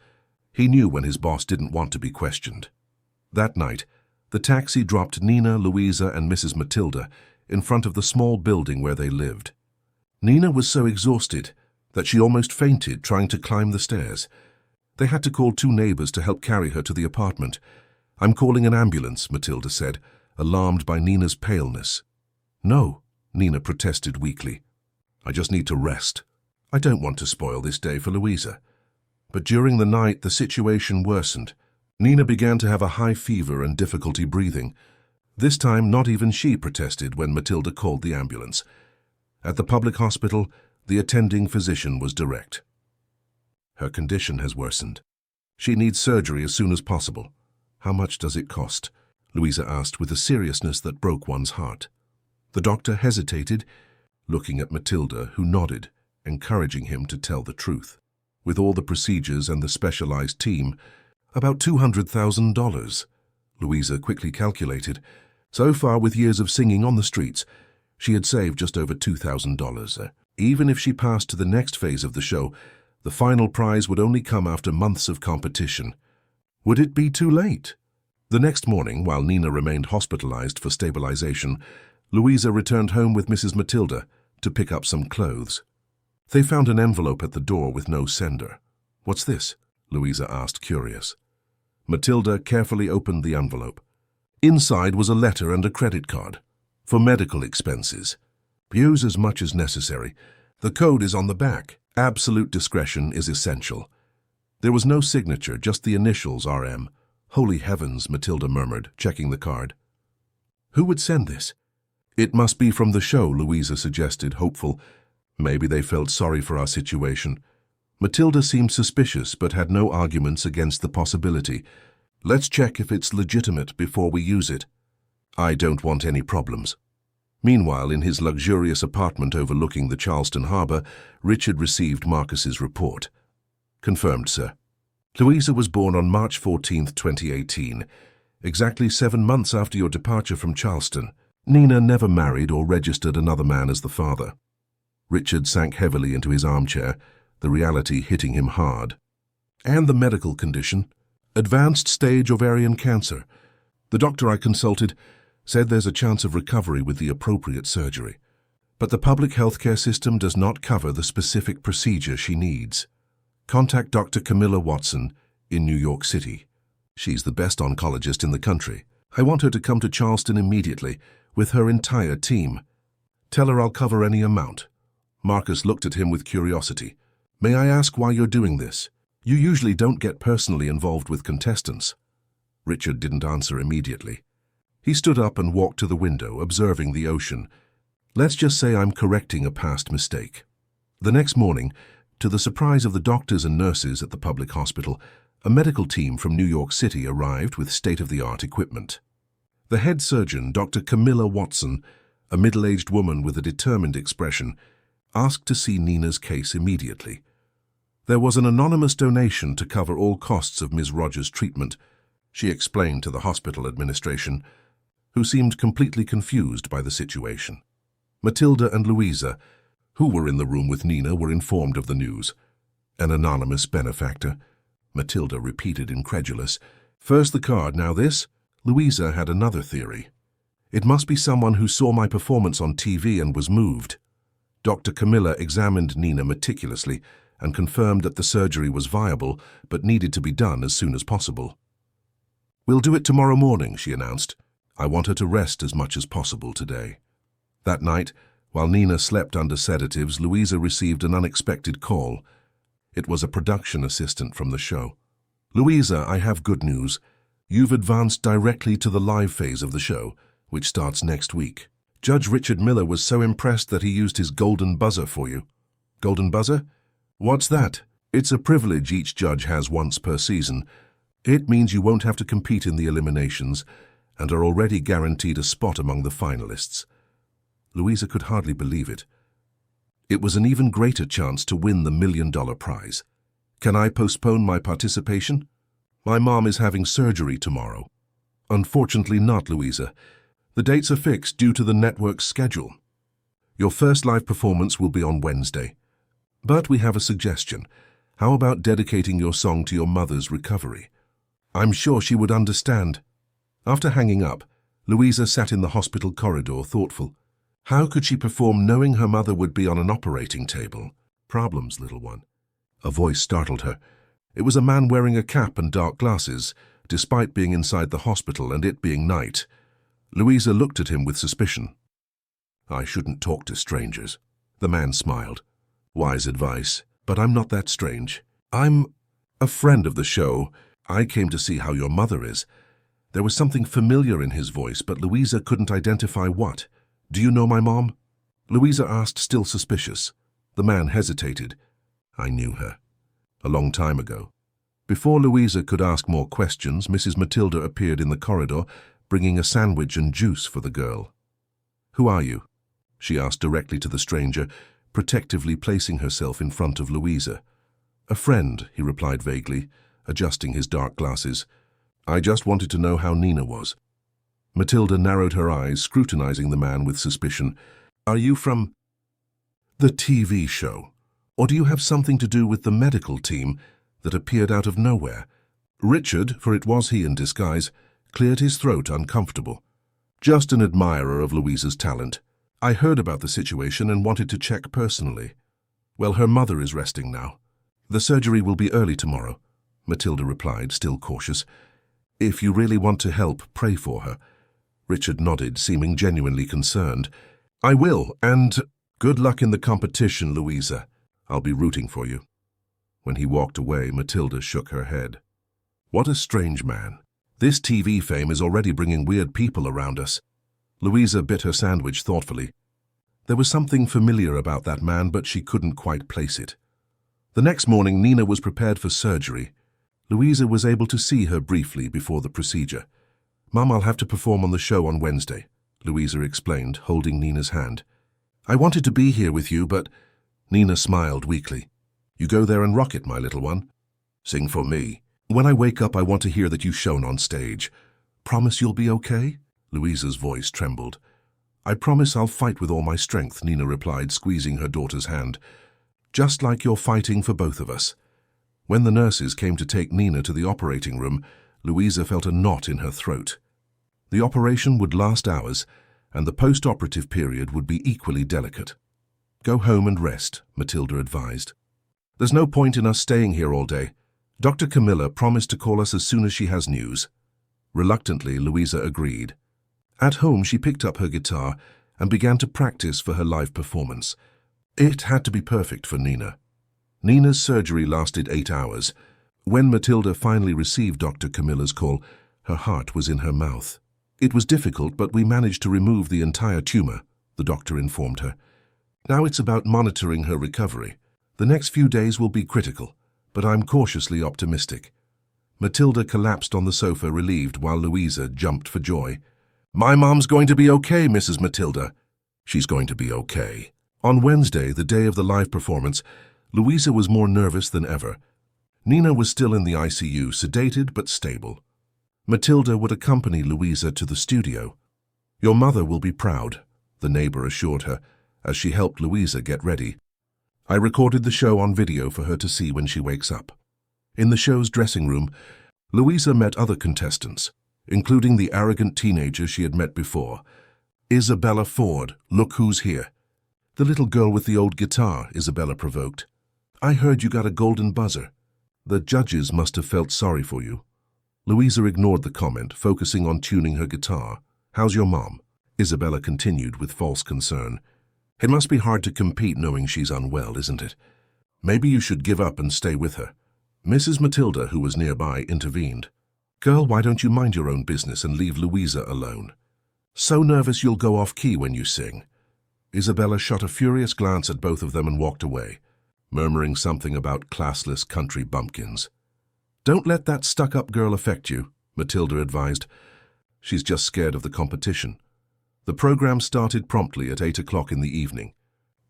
He knew when his boss didn't want to be questioned. That night, the taxi dropped Nina, Louisa, and Mrs. Matilda in front of the small building where they lived. Nina was so exhausted that she almost fainted trying to climb the stairs. They had to call 2 neighbors to help carry her to the apartment. "I'm calling an ambulance," Matilda said, alarmed by Nina's paleness. "No," Nina protested weakly. "I just need to rest. I don't want to spoil this day for Louisa." But during the night, the situation worsened. Nina began to have a high fever and difficulty breathing. This time, not even she protested when Matilda called the ambulance. At the public hospital, the attending physician was direct. "Her condition has worsened. She needs surgery as soon as possible. How much does it cost?" Louisa asked with a seriousness that broke one's heart. The doctor hesitated, looking at Matilda, who nodded, encouraging him to tell the truth. With all the procedures and the specialized team, about $200,000. Louisa quickly calculated. So far, with years of singing on the streets, she had saved just over $2,000. Even if she passed to the next phase of the show, the final prize would only come after months of competition. Would it be too late? The next morning, while Nina remained hospitalized for stabilization, Louisa returned home with Mrs. Matilda to pick up some clothes. They found an envelope at the door with no sender. "What's this?" Louisa asked, curious. Matilda carefully opened the envelope. Inside was a letter and a credit card. "For medical expenses. Use as much as necessary. The code is on the back. Absolute discretion is essential." There was no signature, just the initials RM. "Holy heavens," Matilda murmured, checking the card. "Who would send this?" "It must be from the show," Louisa suggested, hopeful. "Maybe they felt sorry for our situation." Matilda seemed suspicious, but had no arguments against the possibility. "Let's check if it's legitimate before we use it. I don't want any problems." Meanwhile, in his luxurious apartment overlooking the Charleston harbor, Richard received Marcus's report. "Confirmed, sir. Louisa was born on March 14, 2018, exactly 7 months after your departure from Charleston. Nina never married or registered another man as the father." Richard sank heavily into his armchair, the reality hitting him hard. "And the medical condition? Advanced stage ovarian cancer. The doctor I consulted said there's a chance of recovery with the appropriate surgery. But the public healthcare system does not cover the specific procedure she needs. Contact Dr. Camilla Watson in New York City. She's the best oncologist in the country. I want her to come to Charleston immediately with her entire team. Tell her I'll cover any amount." Marcus looked at him with curiosity. "May I ask why you're doing this? You usually don't get personally involved with contestants." Richard didn't answer immediately. He stood up and walked to the window, observing the ocean. "Let's just say I'm correcting a past mistake." The next morning, to the surprise of the doctors and nurses at the public hospital, a medical team from New York City arrived with state-of-the-art equipment. The head surgeon, Dr. Camilla Watson, a middle-aged woman with a determined expression, asked to see Nina's case immediately. There was an anonymous donation to cover all costs of Ms. Rogers' treatment, she explained to the hospital administration, who seemed completely confused by the situation. Matilda and Louisa, who were in the room with Nina, were informed of the news. "An anonymous benefactor?" Matilda repeated, incredulous. "First the card, now this?" Louisa had another theory. "It must be someone who saw my performance on TV and was moved." Dr. Camilla examined Nina meticulously and confirmed that the surgery was viable but needed to be done as soon as possible. "We'll do it tomorrow morning," she announced. "I want her to rest as much as possible today." That night, while Nina slept under sedatives, Louisa received an unexpected call. It was a production assistant from the show. "Louisa, I have good news. You've advanced directly to the live phase of the show, which starts next week. Judge Richard Miller was so impressed that he used his golden buzzer for you." "Golden buzzer? What's that?" "It's a privilege each judge has once per season. It means you won't have to compete in the eliminations and are already guaranteed a spot among the finalists." Louisa could hardly believe it. It was an even greater chance to win the $1 million prize. "Can I postpone my participation?" "My mom is having surgery tomorrow." "Unfortunately not, Louisa. The dates are fixed due to the network's schedule. Your first live performance will be on Wednesday. But we have a suggestion. How about dedicating your song to your mother's recovery? I'm sure she would understand." After hanging up, Louisa sat in the hospital corridor, thoughtful. How could she perform knowing her mother would be on an operating table? "Problems, little one." A voice startled her. It was a man wearing a cap and dark glasses, despite being inside the hospital and it being night. Louisa looked at him with suspicion. "I shouldn't talk to strangers." The man smiled. "Wise advice, but I'm not that strange. I'm a friend of the show. I came to see how your mother is." There was something familiar in his voice, but Louisa couldn't identify what. "Do you know my mom?" Louisa asked, still suspicious. The man hesitated. "I knew her. A long time ago." Before Louisa could ask more questions, Mrs. Matilda appeared in the corridor, bringing a sandwich and juice for the girl. "Who are you?" she asked directly to the stranger, protectively placing herself in front of Louisa. "A friend," he replied vaguely, adjusting his dark glasses. "I just wanted to know how Nina was." Matilda narrowed her eyes, scrutinizing the man with suspicion. "Are you from the TV show? Or do you have something to do with the medical team that appeared out of nowhere?" Richard, for it was he in disguise, cleared his throat uncomfortable. "Just an admirer of Louisa's talent. I heard about the situation and wanted to check personally. Well, her mother is resting now. The surgery will be early tomorrow," Matilda replied, still cautious. "If you really want to help, pray for her." Richard nodded, seeming genuinely concerned. "I will, and good luck in the competition, Louisa. I'll be rooting for you." When he walked away, Matilda shook her head. "What a strange man. This TV fame is already bringing weird people around us." Louisa bit her sandwich thoughtfully. There was something familiar about that man, but she couldn't quite place it. The next morning, Nina was prepared for surgery. Louisa was able to see her briefly before the procedure. "Mum, I'll have to perform on the show on Wednesday," Louisa explained, holding Nina's hand. "I wanted to be here with you, but—" Nina smiled weakly. "You go there and rock it, my little one. Sing for me. When I wake up, I want to hear that you shone on stage. Promise you'll be okay?" Louisa's voice trembled. "I promise I'll fight with all my strength," Nina replied, squeezing her daughter's hand. "Just like you're fighting for both of us." When the nurses came to take Nina to the operating room, Louisa felt a knot in her throat. The operation would last hours, and the post-operative period would be equally delicate. "Go home and rest," Matilda advised. "There's no point in us staying here all day. Dr. Camilla promised to call us as soon as she has news." Reluctantly, Louisa agreed. At home, she picked up her guitar and began to practice for her live performance. It had to be perfect for Nina. Nina's surgery lasted 8 hours. When Matilda finally received Dr. Camilla's call, her heart was in her mouth. "It was difficult, but we managed to remove the entire tumor," the doctor informed her. "Now it's about monitoring her recovery. The next few days will be critical, but I'm cautiously optimistic." Matilda collapsed on the sofa, relieved, while Louisa jumped for joy. "My mom's going to be okay, Mrs. Matilda." "She's going to be okay." On Wednesday, the day of the live performance, Louisa was more nervous than ever. Nina was still in the ICU, sedated but stable. Matilda would accompany Louisa to the studio. "Your mother will be proud," the neighbor assured her, as she helped Louisa get ready. "I recorded the show on video for her to see when she wakes up." In the show's dressing room, Louisa met other contestants, including the arrogant teenager she had met before. "Isabella Ford, look who's here." "The little girl with the old guitar," Isabella provoked. "I heard you got a golden buzzer. The judges must have felt sorry for you." Louisa ignored the comment, focusing on tuning her guitar. "How's your mom?" Isabella continued with false concern. "It must be hard to compete knowing she's unwell, isn't it? Maybe you should give up and stay with her." Mrs. Matilda, who was nearby, intervened. "Girl, why don't you mind your own business and leave Louisa alone? So nervous you'll go off-key when you sing." Isabella shot a furious glance at both of them and walked away, murmuring something about classless country bumpkins. "Don't let that stuck-up girl affect you," Matilda advised. "She's just scared of the competition." The program started promptly at 8 o'clock in the evening.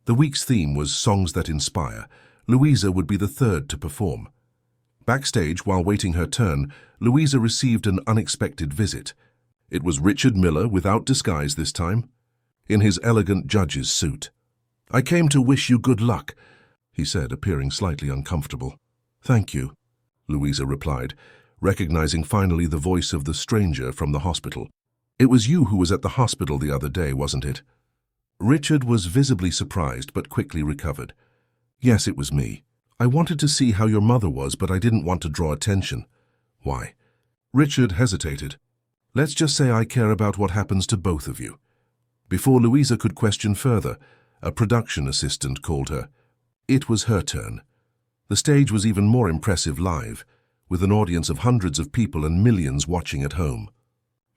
The week's theme was Songs That Inspire. Louisa would be the third to perform. Backstage, while waiting her turn, Louisa received an unexpected visit. It was Richard Miller, without disguise this time, in his elegant judge's suit. "I came to wish you good luck," he said, appearing slightly uncomfortable. "Thank you," Louisa replied, recognizing finally the voice of the stranger from the hospital. "It was you who was at the hospital the other day, wasn't it?" Richard was visibly surprised but quickly recovered. "Yes, it was me. I wanted to see how your mother was, but I didn't want to draw attention. Why? Richard hesitated. Let's just say I care about what happens to both of you. Before Louisa could question further, a production assistant called her. It was her turn. The stage was even more impressive live, with an audience of hundreds of people and millions watching at home.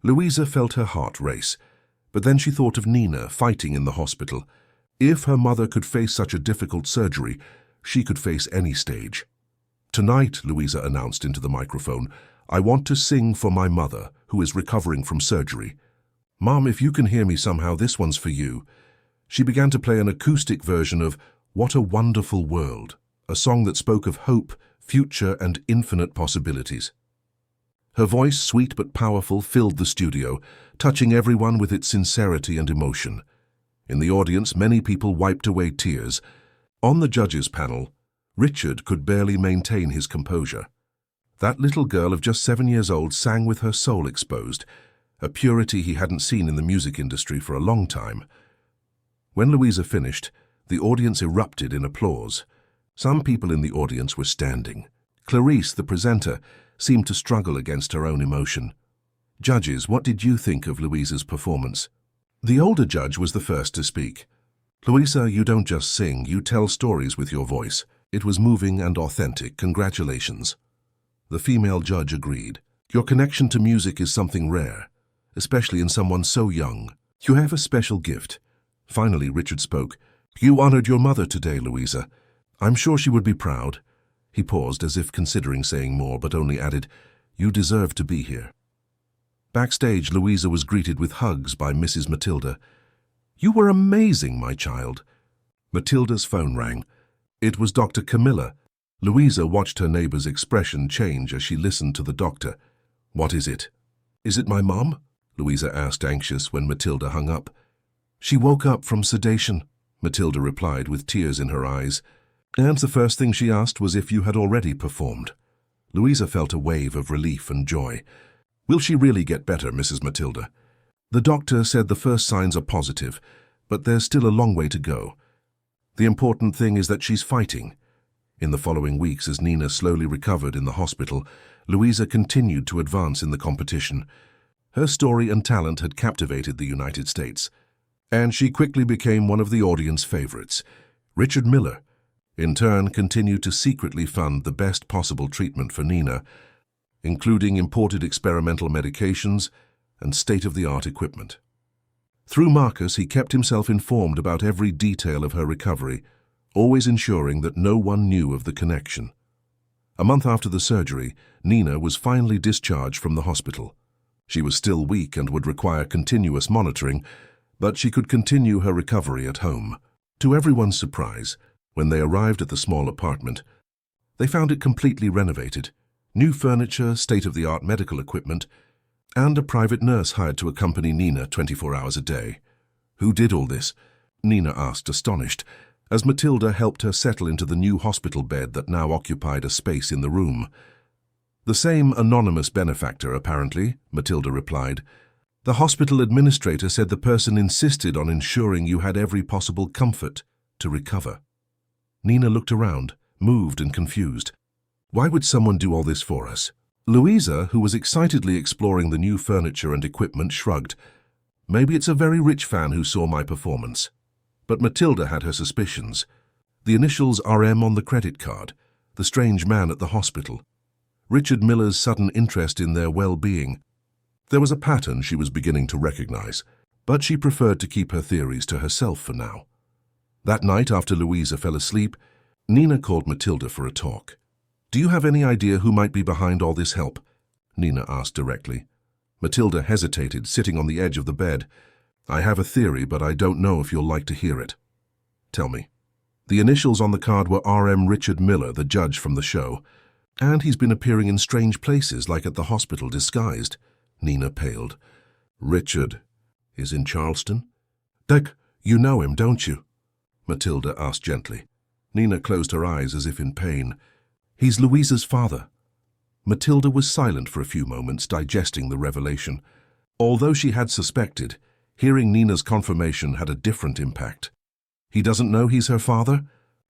Louisa felt her heart race, but then she thought of Nina fighting in the hospital. If her mother could face such a difficult surgery, she could face any stage. Tonight, Louisa announced into the microphone, I want to sing for my mother, who is recovering from surgery. Mom, if you can hear me somehow, this one's for you. She began to play an acoustic version of What a Wonderful World, a song that spoke of hope, future, and infinite possibilities. Her voice, sweet but powerful, filled the studio, touching everyone with its sincerity and emotion. In the audience, many people wiped away tears. On the judges' panel, Richard could barely maintain his composure. That little girl of just 7 years old sang with her soul exposed, a purity he hadn't seen in the music industry for a long time. When Louisa finished, the audience erupted in applause. Some people in the audience were standing. Clarice, the presenter, seemed to struggle against her own emotion. Judges, what did you think of Louisa's performance? The older judge was the first to speak. Louisa, you don't just sing, you tell stories with your voice. It was moving and authentic. Congratulations. The female judge agreed. Your connection to music is something rare, especially in someone so young. You have a special gift. Finally, Richard spoke. You honored your mother today, Louisa. I'm sure she would be proud. He paused as if considering saying more, but only added, You deserve to be here. Backstage, Louisa was greeted with hugs by Mrs. Matilda. You were amazing, my child. Matilda's phone rang. It was Dr. Camilla. Louisa watched her neighbor's expression change as she listened to the doctor. What is it? Is it my mom? Louisa asked, anxious, when Matilda hung up. She woke up from sedation, Matilda replied with tears in her eyes. And the first thing she asked was if you had already performed. Louisa felt a wave of relief and joy. Will she really get better, Mrs. Matilda? The doctor said the first signs are positive, but there's still a long way to go. The important thing is that she's fighting. In the following weeks, as Nina slowly recovered in the hospital, Louisa continued to advance in the competition. Her story and talent had captivated the United States, and she quickly became one of the audience favorites. Richard Miller, in turn, continued to secretly fund the best possible treatment for Nina, including imported experimental medications and state-of-the-art equipment. Through Marcus, he kept himself informed about every detail of her recovery, always ensuring that no one knew of the connection. A month after the surgery, Nina was finally discharged from the hospital. She was still weak and would require continuous monitoring, but she could continue her recovery at home. To everyone's surprise, when they arrived at the small apartment, they found it completely renovated. New furniture, state-of-the-art medical equipment, and a private nurse hired to accompany Nina 24 hours a day. Who did all this? Nina asked, astonished, as Matilda helped her settle into the new hospital bed that now occupied a space in the room. The same anonymous benefactor, apparently, Matilda replied. The hospital administrator said the person insisted on ensuring you had every possible comfort to recover. Nina looked around, moved and confused. Why would someone do all this for us? Louisa, who was excitedly exploring the new furniture and equipment, shrugged. Maybe it's a very rich fan who saw my performance. But Matilda had her suspicions. The initials RM on the credit card, the strange man at the hospital, Richard Miller's sudden interest in their well-being. There was a pattern she was beginning to recognize, but she preferred to keep her theories to herself for now. That night, after Louisa fell asleep, Nina called Matilda for a talk. Do you have any idea who might be behind all this help? Nina asked directly. Matilda hesitated, sitting on the edge of the bed. I have a theory, but I don't know if you'll like to hear it. Tell me. The initials on the card were RM Richard Miller, the judge from the show. And he's been appearing in strange places, like at the hospital, disguised. Nina paled. Richard is in Charleston? Dick, you know him, don't you? Matilda asked gently. Nina closed her eyes as if in pain. He's Louisa's father. Matilda was silent for a few moments, digesting the revelation. Although she had suspected, hearing Nina's confirmation had a different impact. He doesn't know he's her father?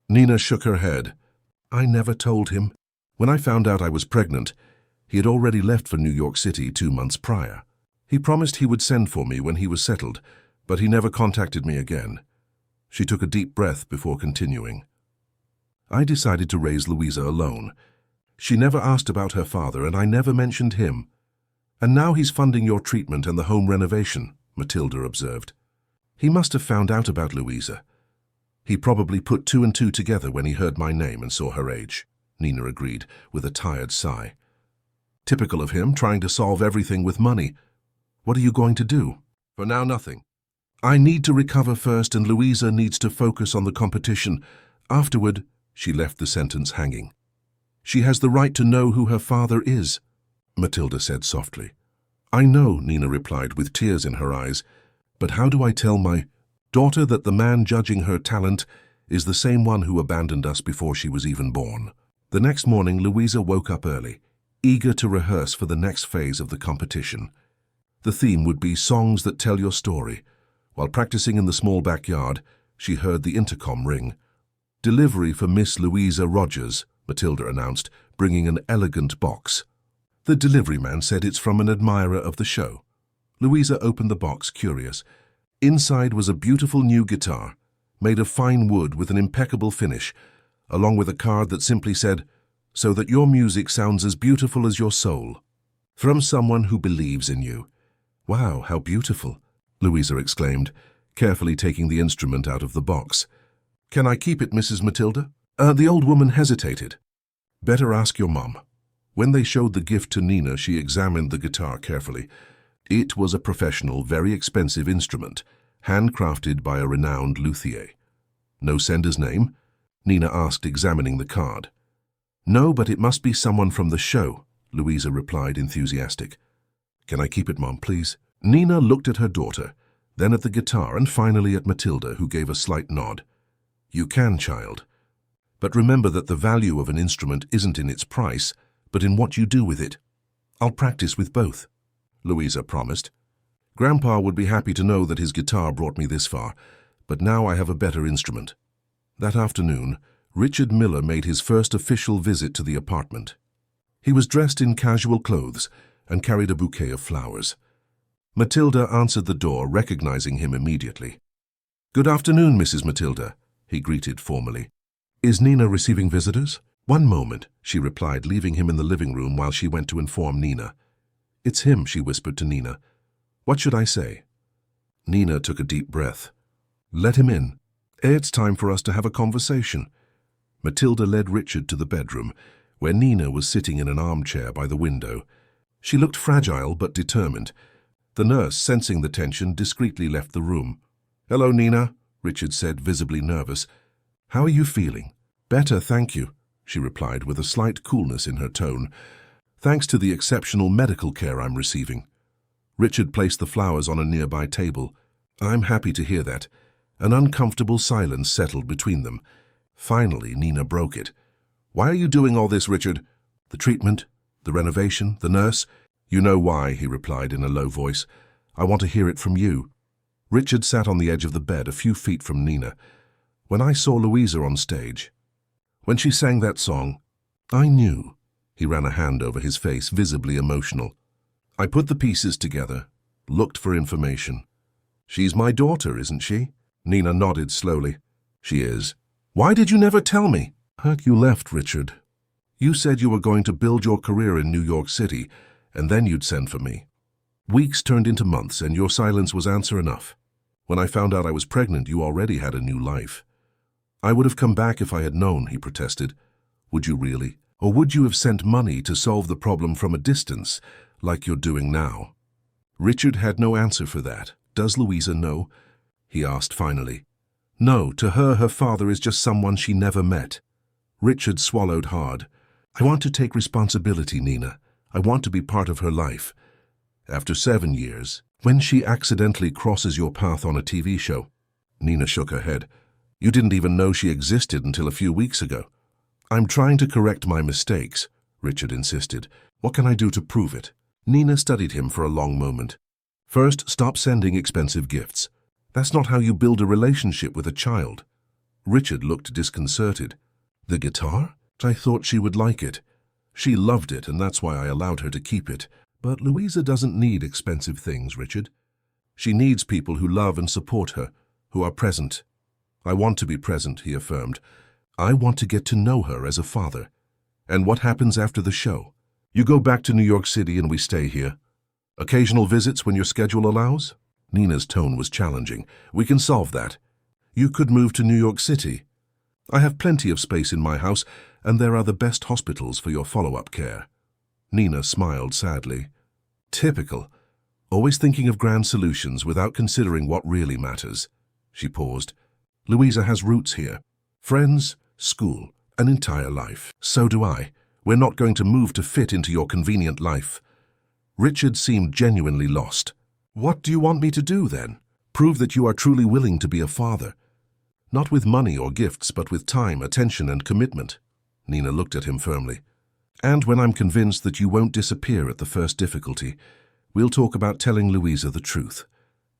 Nina shook her head. I never told him. When I found out I was pregnant, he had already left for New York City 2 months prior. He promised he would send for me when he was settled, but he never contacted me again. She took a deep breath before continuing. I decided to raise Louisa alone. She never asked about her father, and I never mentioned him. And now he's funding your treatment and the home renovation, Matilda observed. He must have found out about Louisa. He probably put 2 and 2 together when he heard my name and saw her age, Nina agreed, with a tired sigh. Typical of him, trying to solve everything with money. What are you going to do? For now, nothing. I need to recover first, and Louisa needs to focus on the competition. Afterward, she left the sentence hanging. She has the right to know who her father is, Matilda said softly. I know, Nina replied with tears in her eyes, but how do I tell my daughter that the man judging her talent is the same one who abandoned us before she was even born? The next morning, Louisa woke up early, eager to rehearse for the next phase of the competition. The theme would be songs that tell your story. While practicing in the small backyard, she heard the intercom ring. Delivery for Miss Louisa Rogers, Matilda announced, bringing an elegant box. The delivery man said it's from an admirer of the show. Louisa opened the box, curious. Inside was a beautiful new guitar, made of fine wood with an impeccable finish, along with a card that simply said, "So that your music sounds as beautiful as your soul. From someone who believes in you." Wow, how beautiful, Louisa exclaimed, carefully taking the instrument out of the box. Can I keep it, Mrs. Matilda? The old woman hesitated. Better ask your mum. When they showed the gift to Nina, she examined the guitar carefully. It was a professional, very expensive instrument, handcrafted by a renowned luthier. No sender's name? Nina asked, examining the card. No, but it must be someone from the show, Louisa replied, enthusiastic. Can I keep it, Mom, please? Nina looked at her daughter, then at the guitar, and finally at Matilda, who gave a slight nod. You can, child. But remember that the value of an instrument isn't in its price, but in what you do with it. I'll practice with both, Louisa promised. Grandpa would be happy to know that his guitar brought me this far, but now I have a better instrument. That afternoon, Richard Miller made his first official visit to the apartment. He was dressed in casual clothes and carried a bouquet of flowers. Matilda answered the door, recognizing him immediately. Good afternoon, Mrs. Matilda, he greeted formally. Is Nina receiving visitors? One moment, she replied, leaving him in the living room while she went to inform Nina. It's him, she whispered to Nina. What should I say? Nina took a deep breath. Let him in. It's time for us to have a conversation. Matilda led Richard to the bedroom, where Nina was sitting in an armchair by the window. She looked fragile but determined. The nurse, sensing the tension, discreetly left the room. Hello, Nina, Richard said, visibly nervous. How are you feeling? Better, thank you, she replied with a slight coolness in her tone. Thanks to the exceptional medical care I'm receiving. Richard placed the flowers on a nearby table. I'm happy to hear that. An uncomfortable silence settled between them. Finally, Nina broke it. Why are you doing all this, Richard? The treatment, the renovation, the nurse? You know why, he replied in a low voice. I want to hear it from you. Richard sat on the edge of the bed a few feet from Nina. When I saw Louisa on stage, when she sang that song, I knew. He ran a hand over his face, visibly emotional. I put the pieces together, looked for information. She's my daughter, isn't she? Nina nodded slowly. She is. Why did you never tell me? You left, Richard. You said you were going to build your career in New York City, and then you'd send for me. Weeks turned into months, and your silence was answer enough. When I found out I was pregnant, you already had a new life. I would have come back if I had known, he protested. Would you really? Or would you have sent money to solve the problem from a distance, like you're doing now? Richard had no answer for that. Does Louisa know? He asked finally. No, to her, her father is just someone she never met. Richard swallowed hard. I want to take responsibility, Nina. I want to be part of her life. After 7 years, when she accidentally crosses your path on a TV show. Nina shook her head. You didn't even know she existed until a few weeks ago. I'm trying to correct my mistakes, Richard insisted. What can I do to prove it? Nina studied him for a long moment. First, stop sending expensive gifts. That's not how you build a relationship with a child. Richard looked disconcerted. The guitar? I thought she would like it. She loved it, and that's why I allowed her to keep it. But Louisa doesn't need expensive things, Richard. She needs people who love and support her, who are present. I want to be present, he affirmed. I want to get to know her as a father. And what happens after the show? You go back to New York City and we stay here. Occasional visits when your schedule allows? Nina's tone was challenging. We can solve that. You could move to New York City. I have plenty of space in my house, and there are the best hospitals for your follow-up care. Nina smiled sadly. Typical. Always thinking of grand solutions without considering what really matters. She paused. Louisa has roots here. Friends, school, an entire life. So do I. We're not going to move to fit into your convenient life. Richard seemed genuinely lost. What do you want me to do, then? Prove that you are truly willing to be a father. Not with money or gifts, but with time, attention, and commitment. Nina looked at him firmly. And when I'm convinced that you won't disappear at the first difficulty, we'll talk about telling Louisa the truth.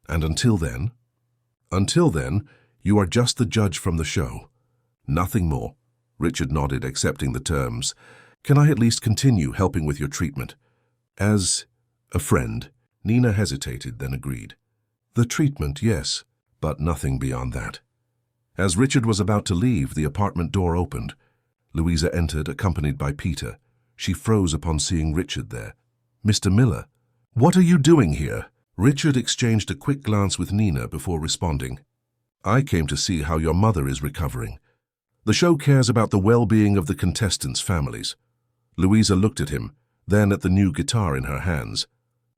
And until then, you are just the judge from the show. Nothing more. Richard nodded, accepting the terms. Can I at least continue helping with your treatment? As a friend. Nina hesitated, then agreed. The treatment, yes, but nothing beyond that. As Richard was about to leave, the apartment door opened. Louisa entered, accompanied by Peter. She froze upon seeing Richard there. Mr. Miller, what are you doing here? Richard exchanged a quick glance with Nina before responding. I came to see how your mother is recovering. The show cares about the well-being of the contestants' families. Louisa looked at him, then at the new guitar in her hands.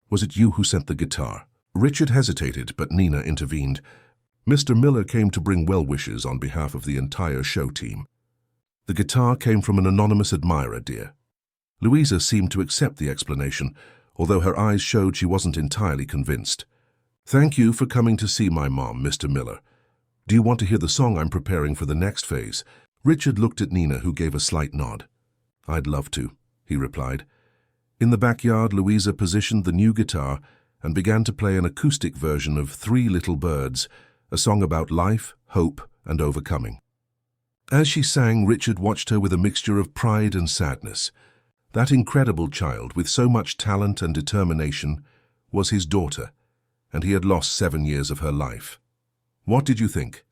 Was it you who sent the guitar? Richard hesitated, but Nina intervened. Mr. Miller came to bring well wishes on behalf of the entire show team. The guitar came from an anonymous admirer, dear. Louisa seemed to accept the explanation, although her eyes showed she wasn't entirely convinced. Thank you for coming to see my mom, Mr. Miller. Do you want to hear the song I'm preparing for the next phase? Richard looked at Nina, who gave a slight nod. I'd love to, he replied. In the backyard, Louisa positioned the new guitar and began to play an acoustic version of Three Little Birds, a song about life, hope, and overcoming. As she sang, Richard watched her with a mixture of pride and sadness. That incredible child, with so much talent and determination, was his daughter, and he had lost 7 years of her life. What did you think?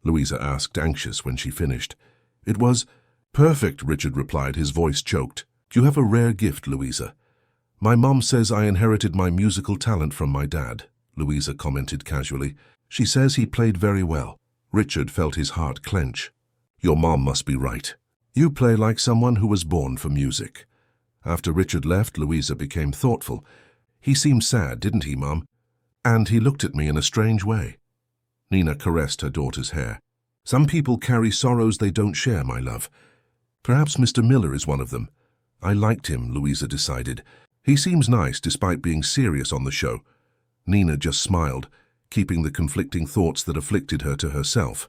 Louisa asked, anxious when she finished. It was perfect, Richard replied, his voice choked. You have a rare gift, Louisa. My mom says I inherited my musical talent from my dad, Louisa commented casually. She says he played very well. Richard felt his heart clench. Your mom must be right. You play like someone who was born for music. After Richard left, Louisa became thoughtful. He seemed sad, didn't he, Mom? And he looked at me in a strange way. Nina caressed her daughter's hair. Some people carry sorrows they don't share, my love. Perhaps Mr. Miller is one of them. I liked him, Louisa decided. He seems nice despite being serious on the show. Nina just smiled, keeping the conflicting thoughts that afflicted her to herself.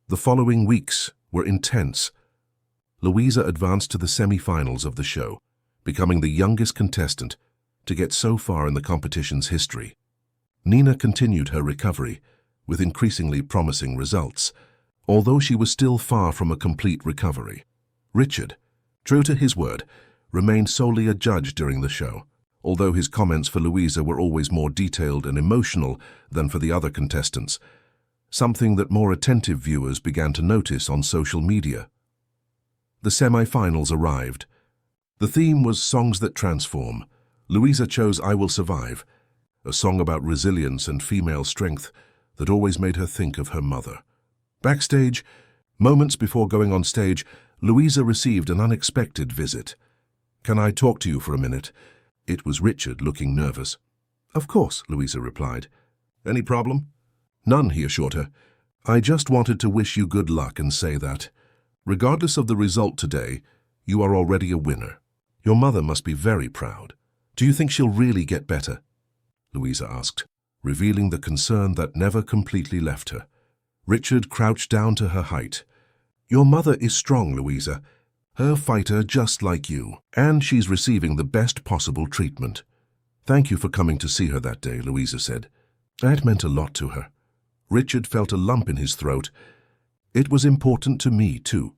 The following weeks were intense. Louisa advanced to the semi-finals of the show, becoming the youngest contestant to get so far in the competition's history. Nina continued her recovery, with increasingly promising results, although she was still far from a complete recovery. Richard, true to his word, remained solely a judge during the show, although his comments for Louisa were always more detailed and emotional than for the other contestants, something that more attentive viewers began to notice on social media. The semi-finals arrived. The theme was Songs That Transform. Louisa chose I Will Survive, a song about resilience and female strength that always made her think of her mother. Backstage, moments before going on stage, Louisa received an unexpected visit. Can I talk to you for a minute? It was Richard, looking nervous. Of course, Louisa replied. Any problem? None, he assured her. I just wanted to wish you good luck and say that, regardless of the result today, you are already a winner. Your mother must be very proud. Do you think she'll really get better? Louisa asked, revealing the concern that never completely left her. Richard crouched down to her height. Your mother is strong, Louisa. Her fighter just like you, and she's receiving the best possible treatment. Thank you for coming to see her that day, Louisa said. That meant a lot to her. Richard felt a lump in his throat. It was important to me, too.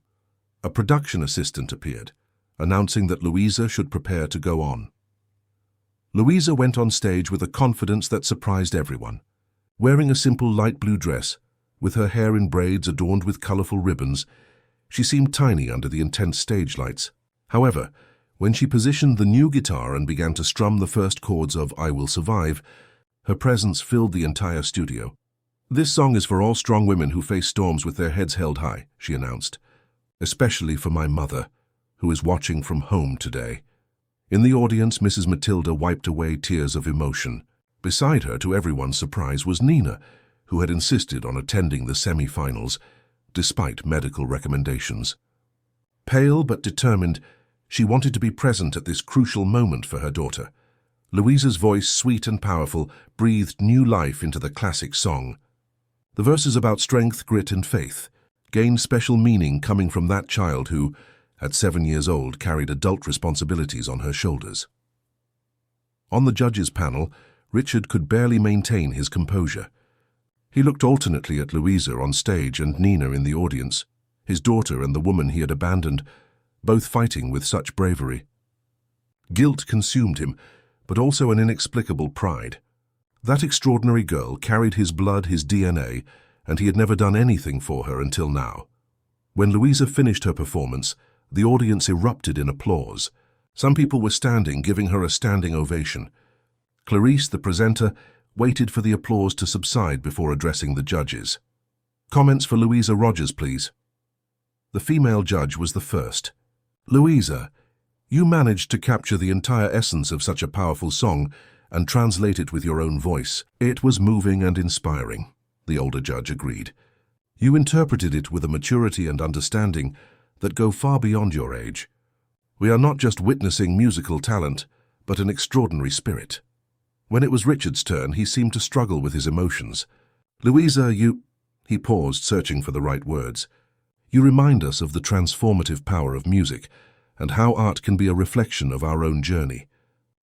A production assistant appeared, announcing that Louisa should prepare to go on. Louisa went on stage with a confidence that surprised everyone. Wearing a simple light blue dress, with her hair in braids adorned with colorful ribbons, she seemed tiny under the intense stage lights. However, when she positioned the new guitar and began to strum the first chords of I Will Survive, her presence filled the entire studio. "This song is for all strong women who face storms with their heads held high," she announced. "Especially for my mother, who is watching from home today." In the audience, Mrs. Matilda wiped away tears of emotion. Beside her, to everyone's surprise, was Nina, who had insisted on attending the semi-finals, despite medical recommendations. Pale but determined, she wanted to be present at this crucial moment for her daughter. Louisa's voice, sweet and powerful, breathed new life into the classic song. The verses about strength, grit, and faith gained special meaning coming from that child who, at 7 years old, carried adult responsibilities on her shoulders. On the judges' panel, Richard could barely maintain his composure. He looked alternately at Louisa on stage and Nina in the audience, his daughter and the woman he had abandoned, both fighting with such bravery. Guilt consumed him, but also an inexplicable pride. That extraordinary girl carried his blood, his DNA, and he had never done anything for her until now. When Louisa finished her performance, the audience erupted in applause. Some people were standing, giving her a standing ovation. Clarice, the presenter, waited for the applause to subside before addressing the judges. "Comments for Louisa Rogers, please." The female judge was the first. "Louisa, you managed to capture the entire essence of such a powerful song and translate it with your own voice. It was moving and inspiring," the older judge agreed. "You interpreted it with a maturity and understanding that go far beyond your age. We are not just witnessing musical talent, but an extraordinary spirit." When it was Richard's turn, he seemed to struggle with his emotions. "Louisa, He paused, searching for the right words. "You remind us of the transformative power of music and how art can be a reflection of our own journey.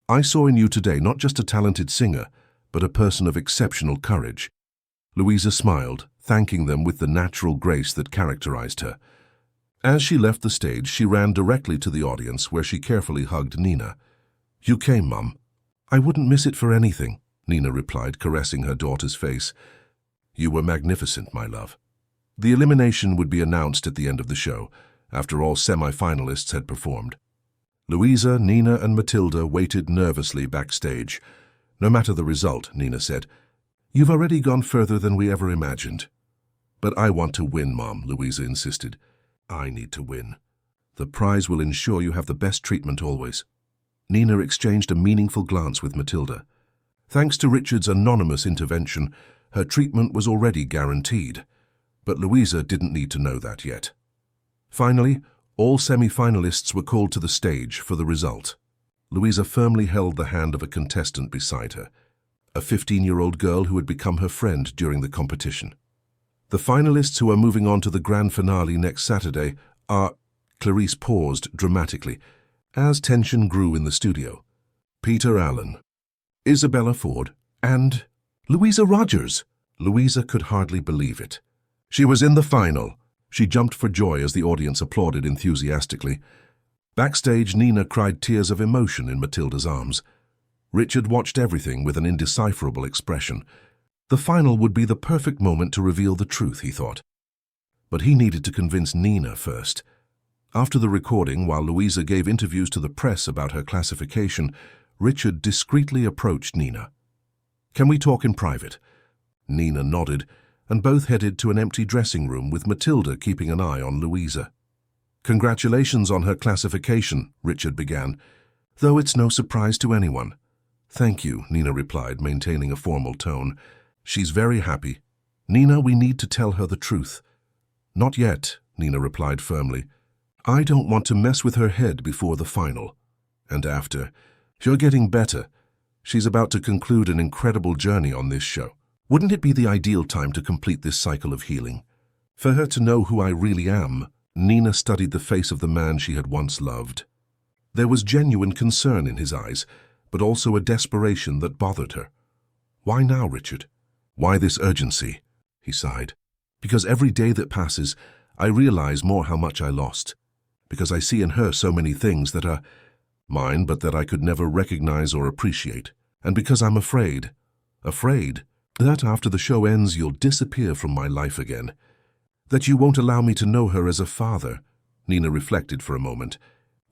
I saw in you today not just a talented singer, but a person of exceptional courage." Louisa smiled, thanking them with the natural grace that characterized her. As she left the stage, she ran directly to the audience, where she carefully hugged Nina. "You came, Mum." "I wouldn't miss it for anything," Nina replied, caressing her daughter's face. "You were magnificent, my love." The elimination would be announced at the end of the show, after all semi-finalists had performed. Louisa, Nina, and Matilda waited nervously backstage. "No matter the result," Nina said, "you've already gone further than we ever imagined." "But I want to win, Mom," Louisa insisted. "I need to win. The prize will ensure you have the best treatment always." Nina exchanged a meaningful glance with Matilda. Thanks to Richard's anonymous intervention, her treatment was already guaranteed. But Louisa didn't need to know that yet. Finally, all semi-finalists were called to the stage for the result. Louisa firmly held the hand of a contestant beside her, a 15-year-old girl who had become her friend during the competition. "The finalists who are moving on to the grand finale next Saturday are—" Clarice paused dramatically, as tension grew in the studio. "Peter Allen, Isabella Ford, and Louisa Rogers." Louisa could hardly believe it. She was in the final. She jumped for joy as the audience applauded enthusiastically. Backstage, Nina cried tears of emotion in Matilda's arms. Richard watched everything with an indecipherable expression. The final would be the perfect moment to reveal the truth, he thought. But he needed to convince Nina first. After the recording, while Louisa gave interviews to the press about her classification, Richard discreetly approached Nina. "Can we talk in private?" Nina nodded, and both headed to an empty dressing room with Matilda keeping an eye on Louisa. "Congratulations on her classification," Richard began, "though it's no surprise to anyone." "Thank you," Nina replied, maintaining a formal tone. "She's very happy. Nina, we need to tell her the truth." "Not yet," Nina replied firmly. "I don't want to mess with her head before the final. And after. You're getting better. She's about to conclude an incredible journey on this show. Wouldn't it be the ideal time to complete this cycle of healing? For her to know who I really am." Nina studied the face of the man she had once loved. There was genuine concern in his eyes, but also a desperation that bothered her. "Why now, Richard? Why this urgency?" he sighed. "Because every day that passes, I realize more how much I lost. because I see in her so many things that are mine but that I could never recognize or appreciate, and because I'm afraid that after the show ends you'll disappear from my life again, that you won't allow me to know her as a father." Nina reflected for a moment.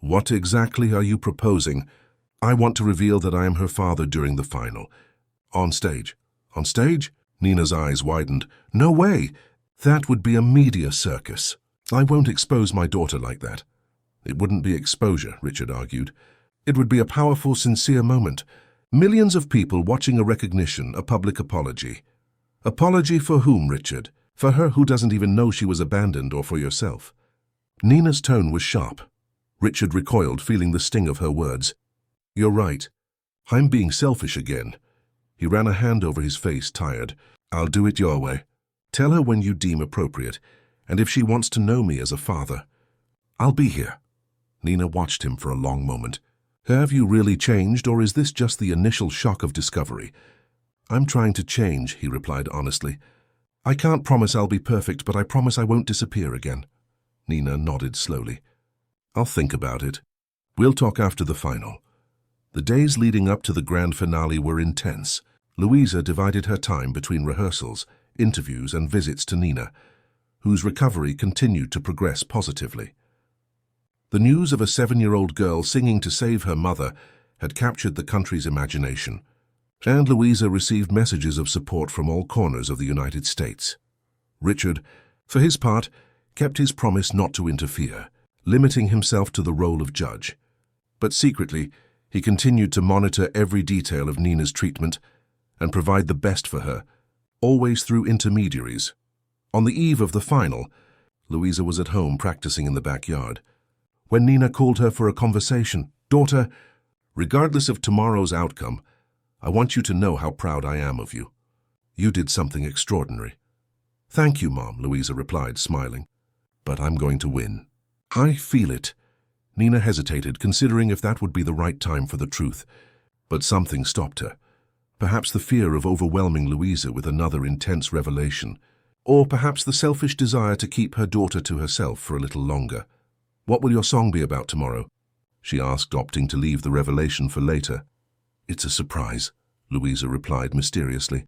"What exactly are you proposing?" "I want to reveal that I am her father during the final. On stage." "On stage?" Nina's eyes widened. "No way! That would be a media circus. I won't expose my daughter like that." "It wouldn't be exposure," Richard argued. "It would be a powerful, sincere moment. Millions of people watching a recognition, a public apology." "Apology for whom, Richard? For her who doesn't even know she was abandoned, or for yourself?" Nina's tone was sharp. Richard recoiled, feeling the sting of her words. "You're right. I'm being selfish again." He ran a hand over his face, tired. "I'll do it your way. Tell her when you deem appropriate, and if she wants to know me as a father, I'll be here." Nina watched him for a long moment. "Have you really changed, or is this just the initial shock of discovery?" "I'm trying to change," he replied honestly. "I can't promise I'll be perfect, but I promise I won't disappear again." Nina nodded slowly. "I'll think about it. We'll talk after the final." The days leading up to the grand finale were intense. Louisa divided her time between rehearsals, interviews, and visits to Nina, whose recovery continued to progress positively. The news of a 7-year-old girl singing to save her mother had captured the country's imagination, and Louisa received messages of support from all corners of the United States. Richard, for his part, kept his promise not to interfere, limiting himself to the role of judge. But secretly, he continued to monitor every detail of Nina's treatment and provide the best for her, always through intermediaries. On the eve of the final, Louisa was at home practicing in the backyard, when Nina called her for a conversation. "Daughter, regardless of tomorrow's outcome, I want you to know how proud I am of you. You did something extraordinary." "Thank you, Mom," Louisa replied, smiling. "But I'm going to win." "I feel it." Nina hesitated, considering if that would be the right time for the truth, but something stopped her. Perhaps the fear of overwhelming Louisa with another intense revelation, or perhaps the selfish desire to keep her daughter to herself for a little longer. "What will your song be about tomorrow?" she asked, opting to leave the revelation for later. "It's a surprise," Louisa replied mysteriously.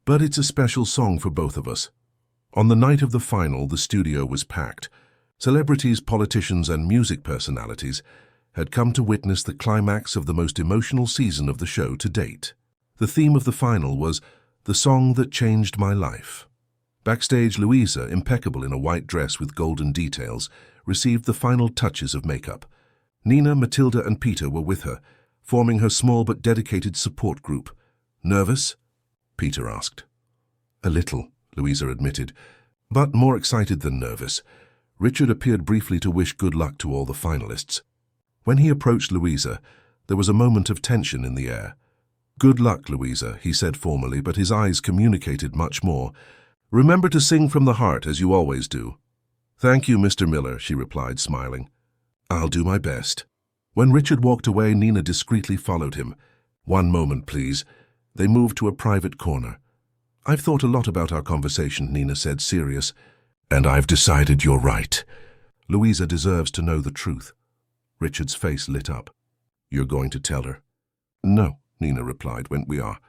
"But it's a special song for both of us." On the night of the final, the studio was packed. Celebrities, politicians, and music personalities had come to witness the climax of the most emotional season of the show to date. The theme of the final was "The Song That Changed My Life." Backstage, Louisa, impeccable in a white dress with golden details, received the final touches of makeup. Nina, Matilda, and Peter were with her, forming her small but dedicated support group. "Nervous?" Peter asked. "A little," Louisa admitted, but more excited than nervous. Richard appeared briefly to wish good luck to all the finalists. When he approached Louisa, there was a moment of tension in the air. "Good luck, Louisa," he said formally, but his eyes communicated much more. "Remember to sing from the heart, as you always do." "Thank you, Mr. Miller," she replied, smiling. "I'll do my best." When Richard walked away, Nina discreetly followed him. "One moment, please." They moved to a private corner. "I've thought a lot about our conversation," Nina said, serious. "And I've decided you're right. Louisa deserves to know the truth." Richard's face lit up. "You're going to tell her?" "No," Nina replied, "when we are.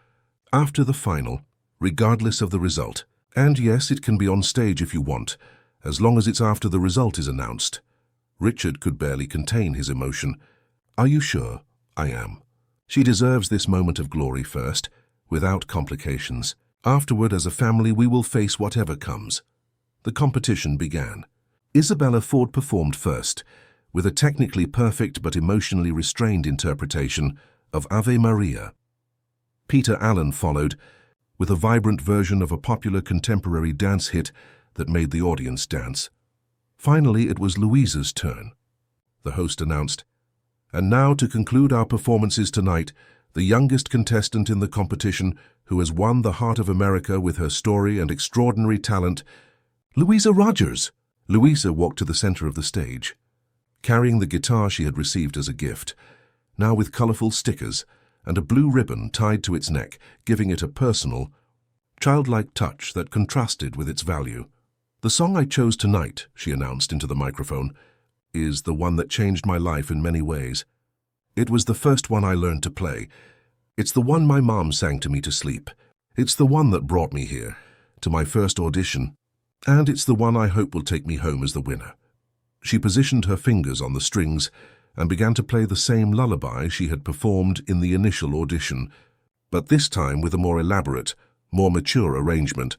After the final, regardless of the result. And yes, it can be on stage if you want, as long as it's after the result is announced." Richard could barely contain his emotion. "Are you sure?" "I am. She deserves this moment of glory first, without complications. Afterward, as a family, we will face whatever comes." The competition began. Isabella Ford performed first, with a technically perfect but emotionally restrained interpretation of Ave Maria. Peter Allen followed, with a vibrant version of a popular contemporary dance hit that made the audience dance. Finally, it was Louisa's turn. The host announced, "And now, to conclude our performances tonight, the youngest contestant in the competition who has won the heart of America with her story and extraordinary talent, Louisa Rogers." Louisa walked to the center of the stage, carrying the guitar she had received as a gift, now with colorful stickers and a blue ribbon tied to its neck, giving it a personal, childlike touch that contrasted with its value. "The song I chose tonight," she announced into the microphone, is the one that changed my life in many ways. It was the first one I learned to play. It's the one my mom sang to me to sleep. It's the one that brought me here, to my first audition, and it's the one I hope will take me home as the winner." She positioned her fingers on the strings and began to play the same lullaby she had performed in the initial audition, but this time with a more elaborate, more mature arrangement,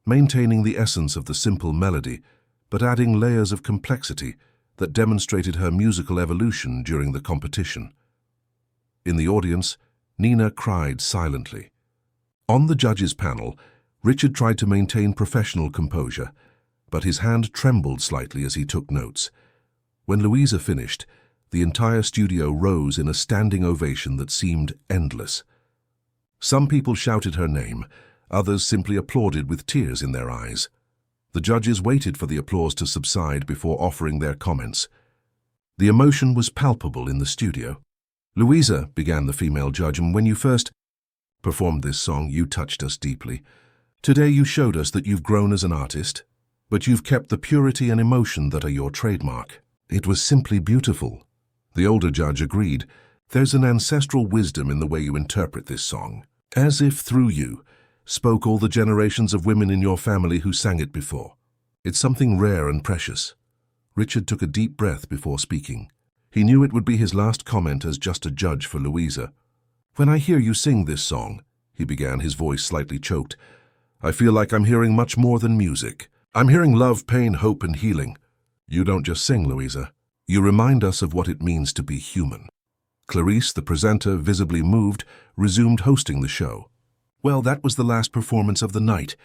maintaining the essence of the simple melody, but adding layers of complexity that demonstrated her musical evolution during the competition. In the audience, Nina cried silently. On the judges' panel, Richard tried to maintain professional composure, but his hand trembled slightly as he took notes. When Louisa finished, the entire studio rose in a standing ovation that seemed endless. Some people shouted her name, others simply applauded with tears in their eyes. The judges waited for the applause to subside before offering their comments. The emotion was palpable in the studio. "Louisa," began the female judge, "and when you first performed this song, you touched us deeply. Today you showed us that you've grown as an artist, but you've kept the purity and emotion that are your trademark. It was simply beautiful." The older judge agreed. "There's an ancestral wisdom in the way you interpret this song, as if through you spoke all the generations of women in your family who sang it before. It's something rare and precious." Richard took a deep breath before speaking. He knew it would be his last comment as just a judge for Louisa. "When I hear you sing this song," he began, his voice slightly choked, "I feel like I'm hearing much more than music. I'm hearing love, pain, hope, and healing. You don't just sing, Louisa. You remind us of what it means to be human." Clarice, the presenter, visibly moved, resumed hosting the show. "Well, that was the last performance of the night.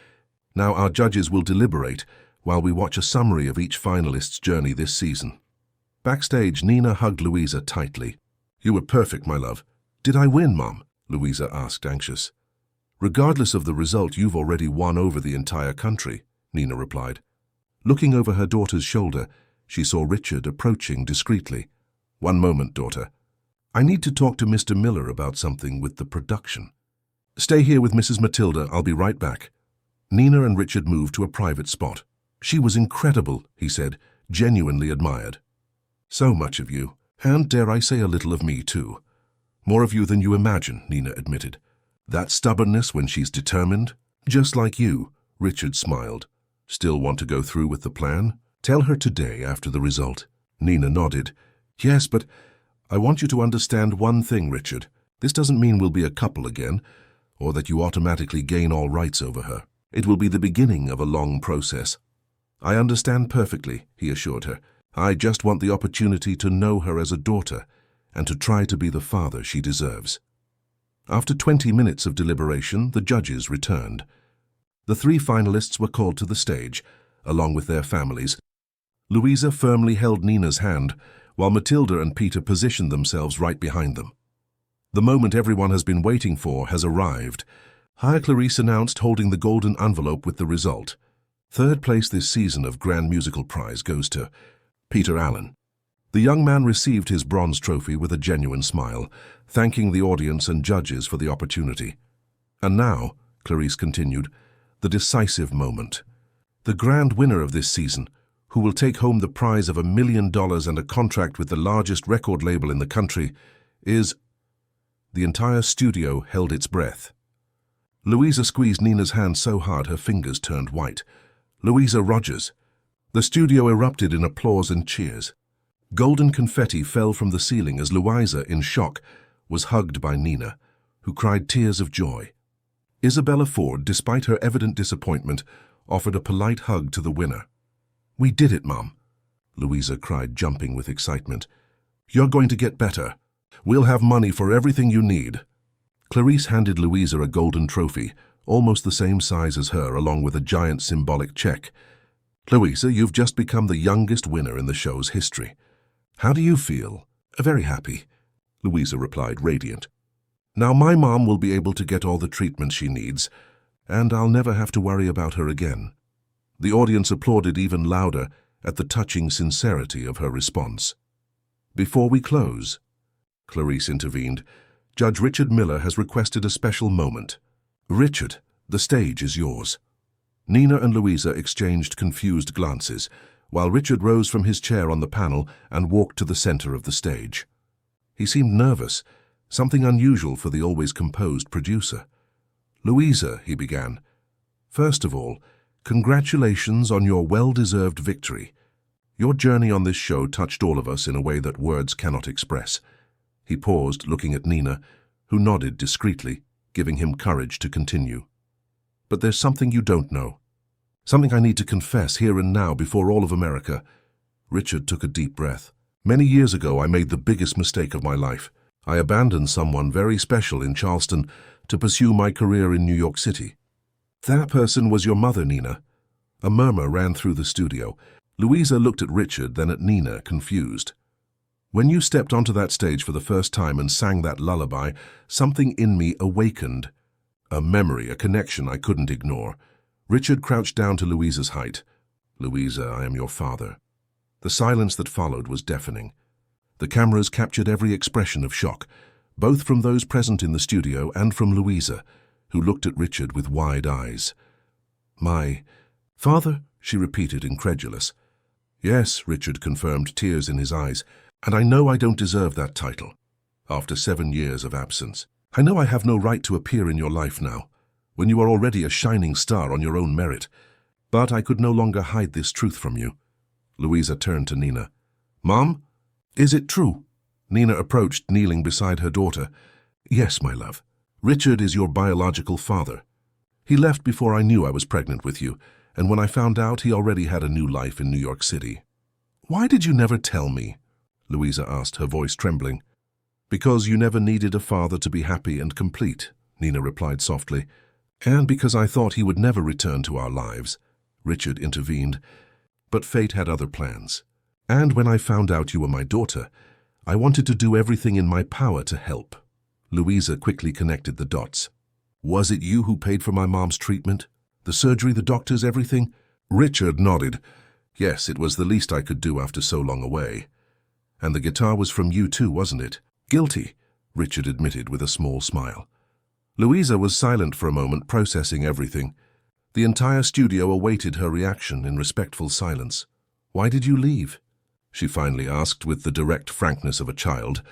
Now our judges will deliberate while we watch a summary of each finalist's journey this season." Backstage, Nina hugged Louisa tightly. "You were perfect, my love." "Did I win, Mom?" Louisa asked, anxious. "Regardless of the result, you've already won over the entire country," Nina replied. Looking over her daughter's shoulder, she saw Richard approaching discreetly. "One moment, daughter. I need to talk to Mr. Miller about something with the production." "Stay here with Mrs. Matilda. I'll be right back." Nina and Richard moved to a private spot. "She was incredible," he said, genuinely admired. "So much of you, and dare I say a little of me too. More of you than you imagine," Nina admitted. "That stubbornness when she's determined, just like you," Richard smiled. "Still want to go through with the plan? Tell her today after the result." Nina nodded. "Yes, but I want you to understand one thing, Richard. This doesn't mean we'll be a couple again, or that you automatically gain all rights over her. It will be the beginning of a long process." "I understand perfectly," he assured her. "I just want the opportunity to know her as a daughter and to try to be the father she deserves." After 20 minutes of deliberation, the judges returned. The 3 finalists were called to the stage, along with their families. Louisa firmly held Nina's hand, while Matilda and Peter positioned themselves right behind them. The moment everyone has been waiting for has arrived. Hi, Clarice announced, holding the golden envelope with the result. Third place this season of Grand Musical Prize goes to Peter Allen. The young man received his bronze trophy with a genuine smile, thanking the audience and judges for the opportunity. "And now," Clarice continued, "the decisive moment. The grand winner of this season, who will take home the prize of $1 million and a contract with the largest record label in the country, is—" The entire studio held its breath. Louisa squeezed Nina's hand so hard her fingers turned white. "Louisa Rogers." The studio erupted in applause and cheers. Golden confetti fell from the ceiling as Louisa, in shock, was hugged by Nina, who cried tears of joy. Isabella Ford, despite her evident disappointment, offered a polite hug to the winner. "We did it, Mom," Louisa cried, jumping with excitement. "You're going to get better. We'll have money for everything you need." Clarice handed Louisa a golden trophy, almost the same size as her, along with a giant symbolic check. "Louisa, you've just become the youngest winner in the show's history. How do you feel?" "Very happy," Louisa replied, radiant. "Now my mom will be able to get all the treatment she needs, and I'll never have to worry about her again." The audience applauded even louder at the touching sincerity of her response. "Before we close," Clarice intervened, "Judge Richard Miller has requested a special moment. Richard, the stage is yours." Nina and Louisa exchanged confused glances. while Richard rose from his chair on the panel and walked to the center of the stage. He seemed nervous, something unusual for the always composed producer. "Louisa," he began, "first of all, congratulations on your well-deserved victory. Your journey on this show touched all of us in a way that words cannot express." He paused, looking at Nina, who nodded discreetly, giving him courage to continue. "But there's something you don't know. Something I need to confess here and now before all of America." Richard took a deep breath. "Many years ago, I made the biggest mistake of my life. I abandoned someone very special in Charleston to pursue my career in New York City." "That person was your mother, Nina." A murmur ran through the studio. Louisa looked at Richard, then at Nina, confused. "When you stepped onto that stage for the first time and sang that lullaby, something in me awakened. A memory, a connection I couldn't ignore." Richard crouched down to Louisa's height. "Louisa, I am your father." The silence that followed was deafening. The cameras captured every expression of shock, both from those present in the studio and from Louisa, who looked at Richard with wide eyes. "My father?" she repeated, incredulous. "Yes," Richard confirmed, tears in his eyes, "and I know I don't deserve that title. After 7 years of absence, I know I have no right to appear in your life now, when you are already a shining star on your own merit. But I could no longer hide this truth from you." Louisa turned to Nina. "Mom, is it true?" Nina approached, kneeling beside her daughter. "Yes, my love. Richard is your biological father. He left before I knew I was pregnant with you, and when I found out, he already had a new life in New York City." "Why did you never tell me?" Louisa asked, her voice trembling. "Because you never needed a father to be happy and complete," Nina replied softly. "And because I thought he would never return to our lives," Richard intervened. "But fate had other plans. And when I found out you were my daughter, I wanted to do everything in my power to help." Louisa quickly connected the dots. "Was it you who paid for my mom's treatment? The surgery, the doctors, everything?" Richard nodded. "Yes, it was the least I could do after so long away." "And the guitar was from you too, wasn't it?" "Guilty," Richard admitted with a small smile. Louisa was silent for a moment, processing everything. The entire studio awaited her reaction in respectful silence. "Why did you leave?" she finally asked with the direct frankness of a child.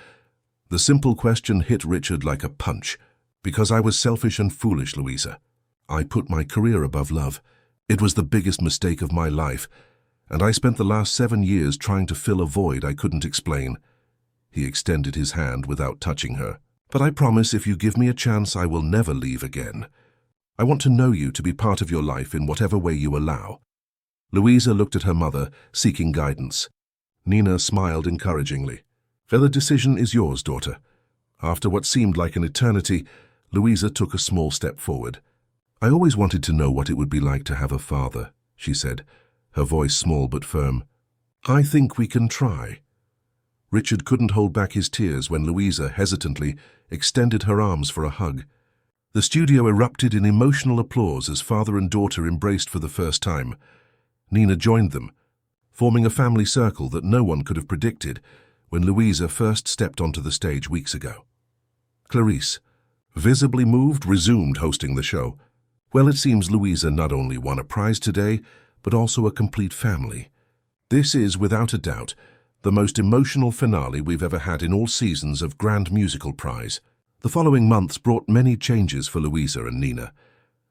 The simple question hit Richard like a punch. "Because I was selfish and foolish, Louisa. I put my career above love. It was the biggest mistake of my life, and I spent the last 7 years trying to fill a void I couldn't explain." He extended his hand without touching her. "But I promise if you give me a chance, I will never leave again. I want to know you, to be part of your life in whatever way you allow." Louisa looked at her mother, seeking guidance. Nina smiled encouragingly. "The decision is yours, daughter." After what seemed like an eternity, Louisa took a small step forward. "I always wanted to know what it would be like to have a father," she said, her voice small but firm. "I think we can try." Richard couldn't hold back his tears when Louisa hesitantly extended her arms for a hug. The studio erupted in emotional applause as father and daughter embraced for the first time. Nina joined them, forming a family circle that no one could have predicted when Louisa first stepped onto the stage weeks ago. Clarice, visibly moved, resumed hosting the show. "Well, it seems Louisa not only won a prize today, but also a complete family. This is, without a doubt, the most emotional finale we've ever had in all seasons of Grand Musical Prize." The following months brought many changes for Louisa and Nina.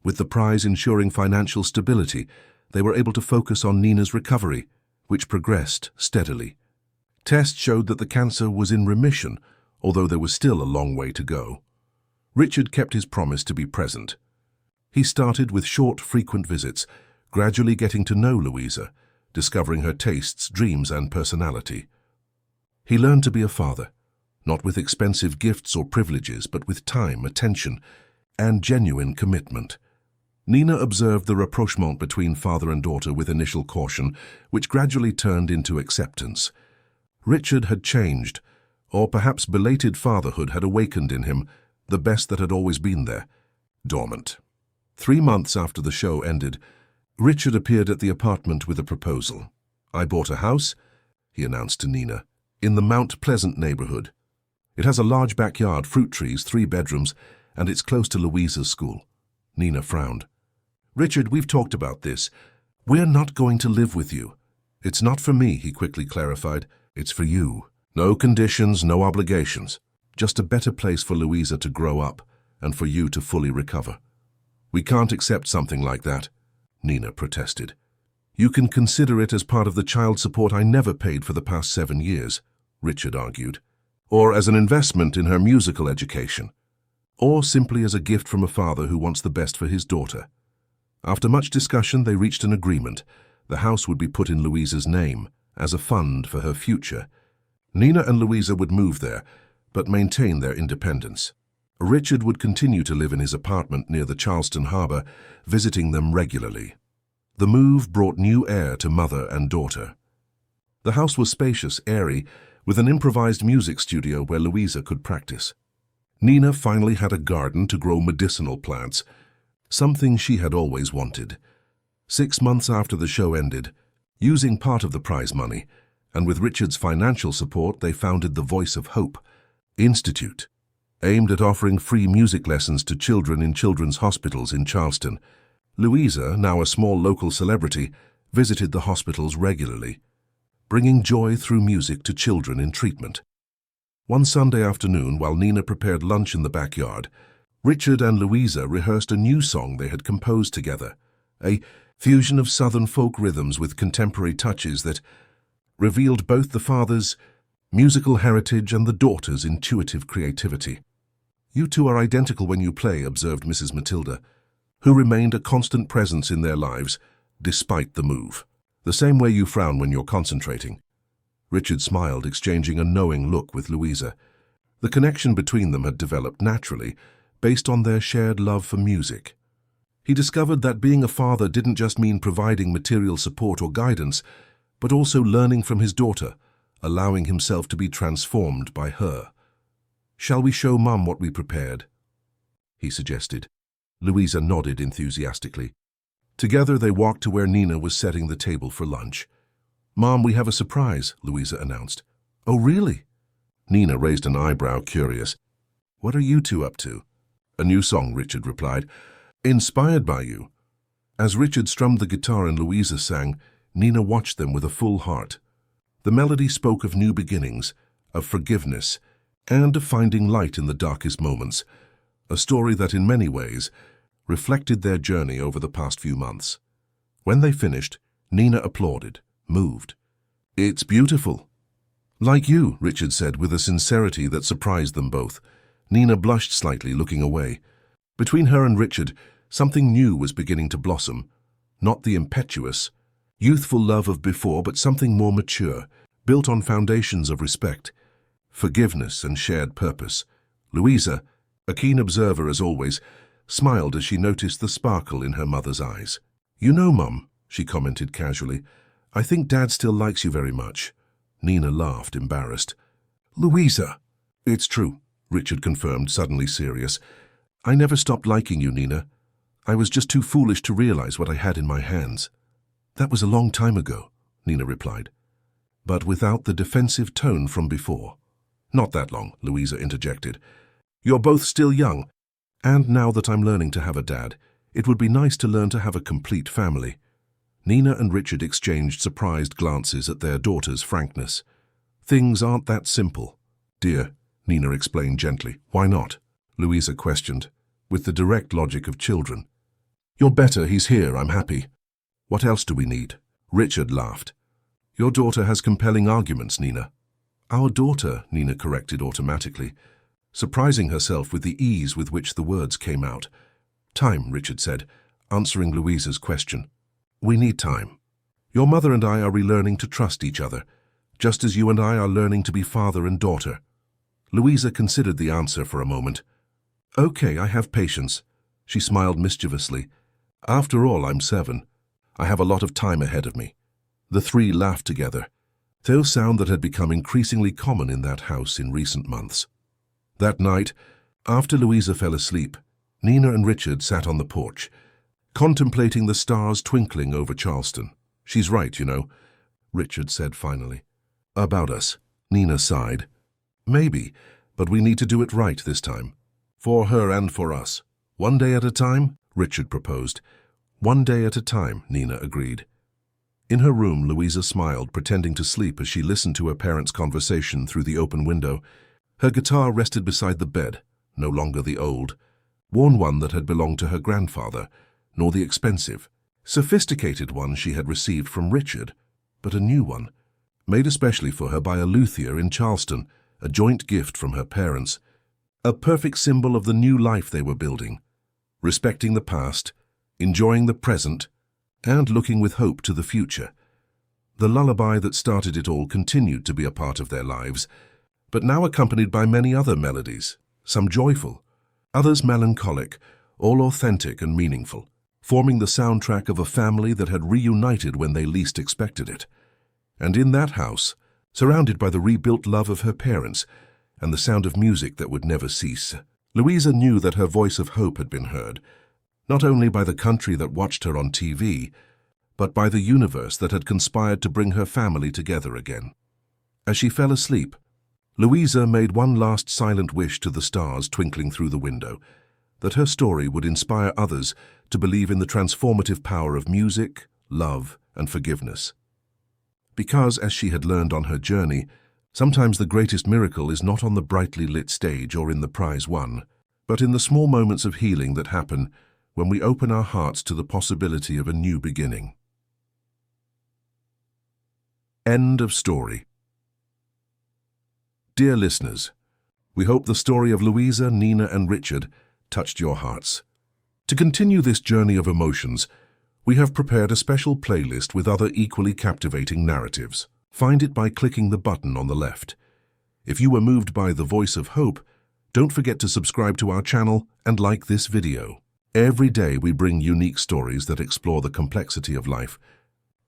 With the prize ensuring financial stability, they were able to focus on Nina's recovery, which progressed steadily. Tests showed that the cancer was in remission, although there was still a long way to go. Richard kept his promise to be present. He started with short, frequent visits, gradually getting to know Louisa, discovering her tastes, dreams, and personality. He learned to be a father, not with expensive gifts or privileges, but with time, attention, and genuine commitment. Nina observed the rapprochement between father and daughter with initial caution, which gradually turned into acceptance. Richard had changed, or perhaps belated fatherhood had awakened in him the best that had always been there, dormant. 3 months after the show ended, Richard appeared at the apartment with a proposal. "I bought a house," he announced to Nina, "in the Mount Pleasant neighborhood. It has a large backyard, fruit trees, 3 bedrooms, and it's close to Louisa's school." Nina frowned. "Richard, we've talked about this. We're not going to live with you." It's not for me, he quickly clarified. It's for you. No conditions, no obligations. Just a better place for Louisa to grow up and for you to fully recover. We can't accept something like that, Nina protested. You can consider it as part of the child support I never paid for the past 7 years, Richard argued, or as an investment in her musical education, or simply as a gift from a father who wants the best for his daughter. After much discussion, they reached an agreement. The house would be put in Louisa's name as a fund for her future. Nina and Louisa would move there, but maintain their independence. Richard would continue to live in his apartment near the Charleston harbor, visiting them regularly. The move brought new air to mother and daughter. The house was spacious, airy, with an improvised music studio where Louisa could practice. Nina finally had a garden to grow medicinal plants, something she had always wanted. 6 months after the show ended, using part of the prize money, and with Richard's financial support, they founded the Voice of Hope Institute, aimed at offering free music lessons to children in children's hospitals in Charleston. Louisa, now a small local celebrity, visited the hospitals regularly, bringing joy through music to children in treatment. One Sunday afternoon, while Nina prepared lunch in the backyard, Richard and Louisa rehearsed a new song they had composed together, a fusion of Southern folk rhythms with contemporary touches that revealed both the father's musical heritage and the daughter's intuitive creativity. You two are identical when you play, observed Mrs. Matilda, who remained a constant presence in their lives, despite the move. The same way you frown when you're concentrating. Richard smiled, exchanging a knowing look with Louisa. The connection between them had developed naturally, based on their shared love for music. He discovered that being a father didn't just mean providing material support or guidance, but also learning from his daughter, allowing himself to be transformed by her. "Shall we show Mum what we prepared?" he suggested. Louisa nodded enthusiastically. Together they walked to where Nina was setting the table for lunch. "Mom, we have a surprise," Louisa announced. "Oh, really?" Nina raised an eyebrow, curious. "What are you two up to?" "A new song," Richard replied. "Inspired by you." As Richard strummed the guitar and Louisa sang, Nina watched them with a full heart. The melody spoke of new beginnings, of forgiveness, and of finding light in the darkest moments, a story that in many ways reflected their journey over the past few months. When they finished, Nina applauded, moved. "It's beautiful." "Like you," Richard said with a sincerity that surprised them both. Nina blushed slightly, looking away. Between her and Richard, something new was beginning to blossom. Not the impetuous, youthful love of before, but something more mature, built on foundations of respect, forgiveness, and shared purpose. Louisa, a keen observer as always, smiled as she noticed the sparkle in her mother's eyes. "You know, Mum," she commented casually, "I think Dad still likes you very much." Nina laughed, embarrassed. "Louisa!" "It's true," Richard confirmed, suddenly serious. "I never stopped liking you, Nina. I was just too foolish to realize what I had in my hands." "That was a long time ago," Nina replied, but without the defensive tone from before. "Not that long," Louisa interjected. "You're both still young. And now that I'm learning to have a dad, it would be nice to learn to have a complete family." Nina and Richard exchanged surprised glances at their daughter's frankness. "Things aren't that simple, dear," Nina explained gently. "Why not?" Louisa questioned, with the direct logic of children. "You're better, he's here, I'm happy. What else do we need?" Richard laughed. "Your daughter has compelling arguments, Nina." "Our daughter," Nina corrected automatically, surprising herself with the ease with which the words came out. "Time," Richard said, answering Louisa's question. "We need time. Your mother and I are relearning to trust each other, just as you and I are learning to be father and daughter." Louisa considered the answer for a moment. "Okay, I have patience." She smiled mischievously. "After all, I'm 7. I have a lot of time ahead of me." The three laughed together, a sound that had become increasingly common in that house in recent months. That night, after Louisa fell asleep, Nina and Richard sat on the porch, contemplating the stars twinkling over Charleston. "She's right, you know," Richard said finally. "About us," Nina sighed. "Maybe, but we need to do it right this time. For her and for us. One day at a time," Richard proposed. "One day at a time," Nina agreed. In her room, Louisa smiled, pretending to sleep as she listened to her parents' conversation through the open window. Her guitar rested beside the bed, no longer the old, worn one that had belonged to her grandfather, nor the expensive, sophisticated one she had received from Richard, but a new one, made especially for her by a luthier in Charleston, a joint gift from her parents, a perfect symbol of the new life they were building, respecting the past, enjoying the present, and looking with hope to the future. The lullaby that started it all continued to be a part of their lives, but now accompanied by many other melodies, some joyful, others melancholic, all authentic and meaningful, forming the soundtrack of a family that had reunited when they least expected it. And in that house, surrounded by the rebuilt love of her parents and the sound of music that would never cease, Louisa knew that her voice of hope had been heard, not only by the country that watched her on TV, but by the universe that had conspired to bring her family together again. As she fell asleep, Louisa made one last silent wish to the stars twinkling through the window, that her story would inspire others to believe in the transformative power of music, love, and forgiveness. Because, as she had learned on her journey, sometimes the greatest miracle is not on the brightly lit stage or in the prize won, but in the small moments of healing that happen when we open our hearts to the possibility of a new beginning. End of story. Dear listeners, we hope the story of Louisa, Nina, and Richard touched your hearts. To continue this journey of emotions, we have prepared a special playlist with other equally captivating narratives. Find it by clicking the button on the left. If you were moved by the voice of hope, don't forget to subscribe to our channel and like this video. Every day we bring unique stories that explore the complexity of life,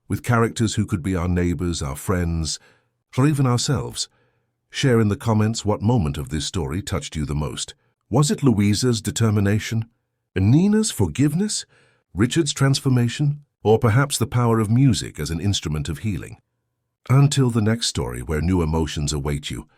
with characters who could be our neighbors, our friends, or even ourselves. Share in the comments what moment of this story touched you the most. Was it Louisa's determination, Nina's forgiveness, Richard's transformation, or perhaps the power of music as an instrument of healing? Until the next story where new emotions await you,